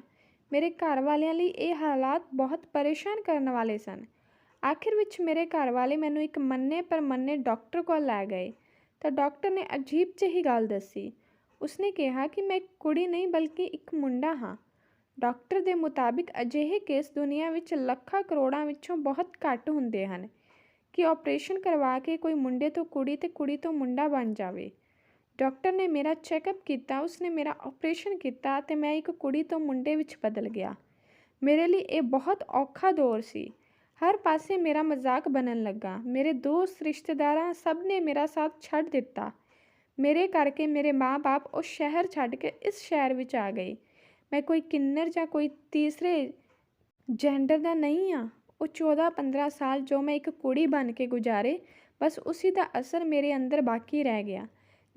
ਮੇਰੇ ਘਰ ਵਾਲਿਆਂ ਲਈ ਇਹ ਹਾਲਾਤ ਬਹੁਤ ਪਰੇਸ਼ਾਨ ਕਰਨ ਵਾਲੇ ਸਨ। ਆਖਿਰ ਵਿੱਚ ਮੇਰੇ ਘਰ ਵਾਲੇ ਮੈਨੂੰ ਇੱਕ ਮੰਨੇ ਪ੍ਰਮੰਨੇ ਡਾਕਟਰ ਕੋਲ ਲੈ ਗਏ ਤਾਂ ਡਾਕਟਰ ਨੇ ਅਜੀਬ ਜਿਹੀ ਗੱਲ ਦੱਸੀ। ਉਸਨੇ ਕਿਹਾ ਕਿ ਮੈਂ ਇੱਕ ਕੁੜੀ ਨਹੀਂ ਬਲਕਿ ਇੱਕ ਮੁੰਡਾ ਹਾਂ। ਡਾਕਟਰ ਦੇ ਮੁਤਾਬਿਕ ਅਜਿਹੇ ਕੇਸ ਦੁਨੀਆ ਵਿੱਚ ਲੱਖਾਂ ਕਰੋੜਾਂ ਵਿੱਚੋਂ ਬਹੁਤ ਘੱਟ ਹੁੰਦੇ ਹਨ ਕਿ ਆਪਰੇਸ਼ਨ ਕਰਵਾ ਕੇ ਕੋਈ ਮੁੰਡੇ ਤੋਂ ਕੁੜੀ ਤੇ ਕੁੜੀ ਤੋਂ ਮੁੰਡਾ ਬਣ ਜਾਵੇ। ਡਾਕਟਰ ਨੇ ਮੇਰਾ ਚੈੱਕਅਪ ਕੀਤਾ, ਉਸਨੇ ਮੇਰਾ ਆਪਰੇਸ਼ਨ ਕੀਤਾ ਅਤੇ ਮੈਂ ਇੱਕ ਕੁੜੀ ਤੋਂ ਮੁੰਡੇ ਵਿੱਚ ਬਦਲ ਗਿਆ। ਮੇਰੇ ਲਈ ਇਹ ਬਹੁਤ ਔਖਾ ਦੌਰ ਸੀ। ਹਰ ਪਾਸੇ ਮੇਰਾ ਮਜ਼ਾਕ ਬਣਨ ਲੱਗਾ। ਮੇਰੇ ਦੋਸਤ, ਰਿਸ਼ਤੇਦਾਰਾਂ ਸਭ ਨੇ ਮੇਰਾ ਸਾਥ ਛੱਡ ਦਿੱਤਾ। ਮੇਰੇ ਕਰਕੇ ਮੇਰੇ ਮਾਂ-ਬਾਪ ਉਹ ਸ਼ਹਿਰ ਛੱਡ ਕੇ ਇਸ ਸ਼ਹਿਰ ਵਿੱਚ ਆ ਗਏ। ਮੈਂ ਕੋਈ ਕਿੰਨਰ ਜਾਂ ਕੋਈ ਤੀਸਰੇ ਜੈਂਡਰ ਦਾ ਨਹੀਂ ਹਾਂ। ਉਹ 14-15 ਸਾਲ ਜੋ ਮੈਂ ਇੱਕ ਕੁੜੀ ਬਣ ਕੇ ਗੁਜ਼ਾਰੇ, ਬਸ ਉਸੀ ਦਾ ਅਸਰ ਮੇਰੇ ਅੰਦਰ ਬਾਕੀ ਰਹਿ ਗਿਆ,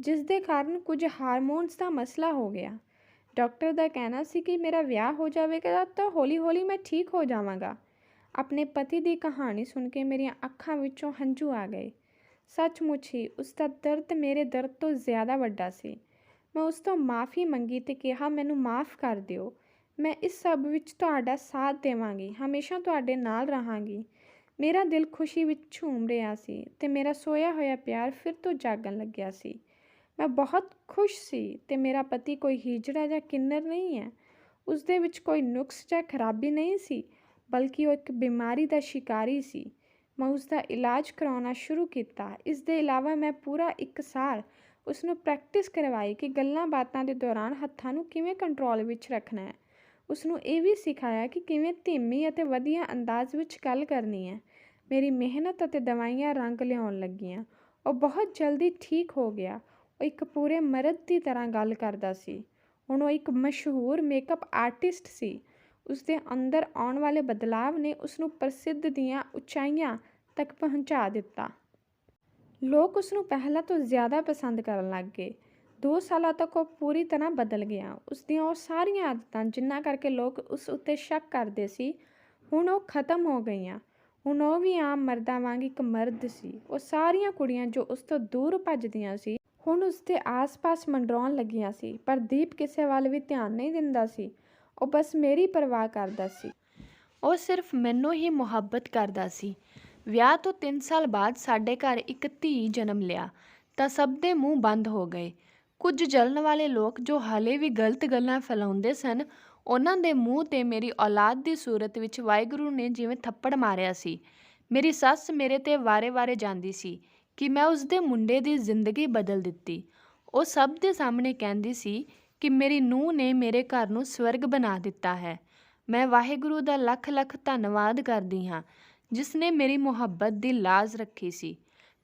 ਜਿਸ ਦੇ ਕਾਰਨ ਕੁਝ ਹਾਰਮੋਨਸ ਦਾ ਮਸਲਾ ਹੋ ਗਿਆ। ਡਾਕਟਰ ਦਾ ਕਹਿਣਾ ਸੀ ਕਿ ਮੇਰਾ ਵਿਆਹ ਹੋ ਜਾਵੇਗਾ ਤਾਂ ਹੌਲੀ-ਹੌਲੀ ਮੈਂ ਠੀਕ ਹੋ ਜਾਵਾਂਗਾ। ਆਪਣੇ ਪਤੀ ਦੀ ਕਹਾਣੀ ਸੁਣ ਕੇ ਮੇਰੀਆਂ ਅੱਖਾਂ ਵਿੱਚੋਂ ਹੰਝੂ ਆ ਗਏ। ਸੱਚਮੁੱਚ ਹੀ ਉਸ ਦਾ ਦਰਦ ਮੇਰੇ ਦਰਦ ਤੋਂ ਜ਼ਿਆਦਾ ਵੱਡਾ ਸੀ। ਮੈਂ ਉਸ ਤੋਂ ਮਾफ़ੀ ਮੰਗੀ ਅਤੇ ਕਿਹਾ, ਮੈਨੂੰ ਮਾफ़ ਕਰ ਦਿਓ। ਮੈਂ ਇਸ ਸਭ ਵਿੱਚ ਤੁਹਾਡਾ ਸਾਥ ਦੇਵਾਂਗੀ, ਹਮੇਸ਼ਾ ਤੁਹਾਡੇ ਨਾਲ ਰਹਾਂਗੀ। ਮੇਰਾ ਦਿਲ ਖੁਸ਼ੀ ਵਿੱਚ ਝੂਮ ਰਿਹਾ ਸੀ ਅਤੇ ਮੇਰਾ ਸੋਇਆ ਹੋਇਆ ਪਿਆਰ ਫਿਰ ਤੋਂ ਜਾਗਣ ਲੱਗਿਆ ਸੀ। ਮੈਂ ਬਹੁਤ ਖੁਸ਼ ਸੀ ਅਤੇ ਮੇਰਾ ਪਤੀ ਕੋਈ ਹੀਜੜਾ ਜਾਂ ਕਿੰਨਰ ਨਹੀਂ ਹੈ। ਉਸ ਦੇ ਵਿੱਚ ਕੋਈ ਨੁਕਸ ਜਾਂ ਖਰਾਬੀ ਨਹੀਂ ਸੀ, ਬਲਕਿ ਉਹ ਇੱਕ ਬਿਮਾਰੀ ਦਾ ਸ਼ਿਕਾਰੀ ਸੀ। ਮੈਂ ਉਸ ਦਾ ਇਲਾਜ ਕਰਾਉਣਾ ਸ਼ੁਰੂ ਕੀਤਾ। ਇਸ ਦੇ ਇਲਾਵਾ ਮੈਂ ਪੂਰਾ 1 ਸਾਲ ਉਸ ਨੂੰ ਪ੍ਰੈਕਟਿਸ ਕਰਵਾਈ ਕਿ ਗੱਲਾਂ ਬਾਤਾਂ ਦੇ ਦੌਰਾਨ ਹੱਥਾਂ ਨੂੰ ਕਿਵੇਂ ਕੰਟਰੋਲ ਵਿੱਚ ਰੱਖਣਾ ਹੈ। ਉਸ ਨੂੰ ਇਹ ਵੀ ਸਿਖਾਇਆ ਕਿ ਕਿਵੇਂ ਧੀਮੀ ਅਤੇ ਵਧੀਆ ਅੰਦਾਜ਼ ਵਿੱਚ ਗੱਲ ਕਰਨੀ ਹੈ। ਮੇਰੀ ਮਿਹਨਤ ਅਤੇ ਦਵਾਈਆਂ ਰੰਗ ਲਿਆਉਣ ਲੱਗੀਆਂ। ਉਹ ਬਹੁਤ ਜਲਦੀ ਠੀਕ ਹੋ ਗਿਆ। ਉਹ ਇੱਕ ਪੂਰੇ ਮਰਦ ਦੀ ਤਰ੍ਹਾਂ ਗੱਲ ਕਰਦਾ ਸੀ। ਹੁਣ ਉਹ ਇੱਕ ਮਸ਼ਹੂਰ ਮੇਕਅਪ ਆਰਟਿਸਟ ਸੀ। ਉਸ ਦੇ ਅੰਦਰ ਆਉਣ ਵਾਲੇ ਬਦਲਾਵ ਨੇ ਉਸ ਨੂੰ ਪ੍ਰਸਿੱਧ ਦੀਆਂ ਉਚਾਈਆਂ ਤੱਕ ਪਹੁੰਚਾ ਦਿੱਤਾ। ਲੋਕ ਉਸ ਨੂੰ ਪਹਿਲਾਂ ਤੋਂ ਜ਼ਿਆਦਾ ਪਸੰਦ ਕਰਨ ਲੱਗ ਗਏ। 2 ਸਾਲਾਂ ਤੱਕ ਉਹ ਪੂਰੀ ਤਰ੍ਹਾਂ ਬਦਲ ਗਿਆ। ਉਸ ਦੀਆਂ ਉਹ ਸਾਰੀਆਂ ਆਦਤਾਂ ਜਿਨ੍ਹਾਂ ਕਰਕੇ ਲੋਕ ਉਸ ਉੱਤੇ ਸ਼ੱਕ ਕਰਦੇ ਸੀ, ਹੁਣ ਉਹ ਖਤਮ ਹੋ ਗਈਆਂ। ਹੁਣ ਉਹ ਵੀ ਆਮ ਮਰਦਾਂ ਵਾਂਗ ਇੱਕ ਮਰਦ ਸੀ। ਉਹ ਸਾਰੀਆਂ ਕੁੜੀਆਂ ਜੋ ਉਸ ਤੋਂ ਦੂਰ ਭੱਜਦੀਆਂ ਸੀ, ਹੁਣ ਉਸ ਦੇ ਆਸ-ਪਾਸ ਮੰਡਰਾਉਣ ਲੱਗੀਆਂ ਸੀ। ਪਰ ਦੀਪ ਕਿਸੇ ਵੱਲ ਵੀ ਧਿਆਨ ਨਹੀਂ ਦਿੰਦਾ ਸੀ। ਉਹ ਬਸ ਮੇਰੀ ਪਰਵਾਹ ਕਰਦਾ ਸੀ। ਉਹ ਸਿਰਫ ਮੈਨੂੰ ਹੀ ਮੁਹੱਬਤ ਕਰਦਾ ਸੀ। ਵਿਆਹ ਤੋਂ 3 ਸਾਲ ਬਾਅਦ ਸਾਡੇ ਘਰ ਇੱਕ ਧੀ ਜਨਮ ਲਿਆ ਤਾਂ ਸਭ ਦੇ ਮੂੰਹ ਬੰਦ ਹੋ ਗਏ। ਕੁਝ ਜਲਣ ਵਾਲੇ ਲੋਕ ਜੋ ਹਾਲੇ ਵੀ ਗਲਤ ਗੱਲਾਂ ਫੈਲਾਉਂਦੇ ਸਨ, ਉਹਨਾਂ ਦੇ ਮੂੰਹ 'ਤੇ ਮੇਰੀ ਔਲਾਦ ਦੀ ਸੂਰਤ ਵਿੱਚ ਵਾਹਿਗੁਰੂ ਨੇ ਜਿਵੇਂ ਥੱਪੜ ਮਾਰਿਆ ਸੀ। ਮੇਰੀ ਸੱਸ ਮੇਰੇ 'ਤੇ ਵਾਰੇ-ਵਾਰੇ ਜਾਂਦੀ ਸੀ ਕਿ ਮੈਂ ਉਸ ਦੇ ਮੁੰਡੇ ਦੀ ਜ਼ਿੰਦਗੀ ਬਦਲ ਦਿੱਤੀ। ਉਹ ਸਭ ਦੇ ਸਾਹਮਣੇ ਕਹਿੰਦੀ ਸੀ ਕਿ ਮੇਰੀ ਨੂੰਹ ਨੇ ਮੇਰੇ ਘਰ ਨੂੰ ਸਵਰਗ ਬਣਾ ਦਿੱਤਾ ਹੈ। ਮੈਂ ਵਾਹਿਗੁਰੂ ਦਾ ਲੱਖ-ਲੱਖ ਧੰਨਵਾਦ ਕਰਦੀ ਹਾਂ, ਜਿਸ ਨੇ ਮੇਰੀ ਮੁਹੱਬਤ ਦੀ ਲਾਜ ਰੱਖੀ ਸੀ,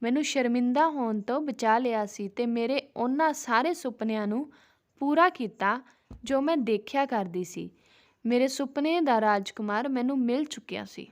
ਮੈਨੂੰ ਸ਼ਰਮਿੰਦਾ ਹੋਣ ਤੋਂ ਬਚਾ ਲਿਆ ਸੀ ਅਤੇ ਮੇਰੇ ਉਹਨਾਂ ਸਾਰੇ ਸੁਪਨਿਆਂ ਨੂੰ ਪੂਰਾ ਕੀਤਾ ਜੋ ਮੈਂ ਦੇਖਿਆ ਕਰਦੀ ਸੀ। ਮੇਰੇ ਸੁਪਨੇ ਦਾ ਰਾਜਕੁਮਾਰ ਮੈਨੂੰ ਮਿਲ ਚੁੱਕਿਆ ਸੀ।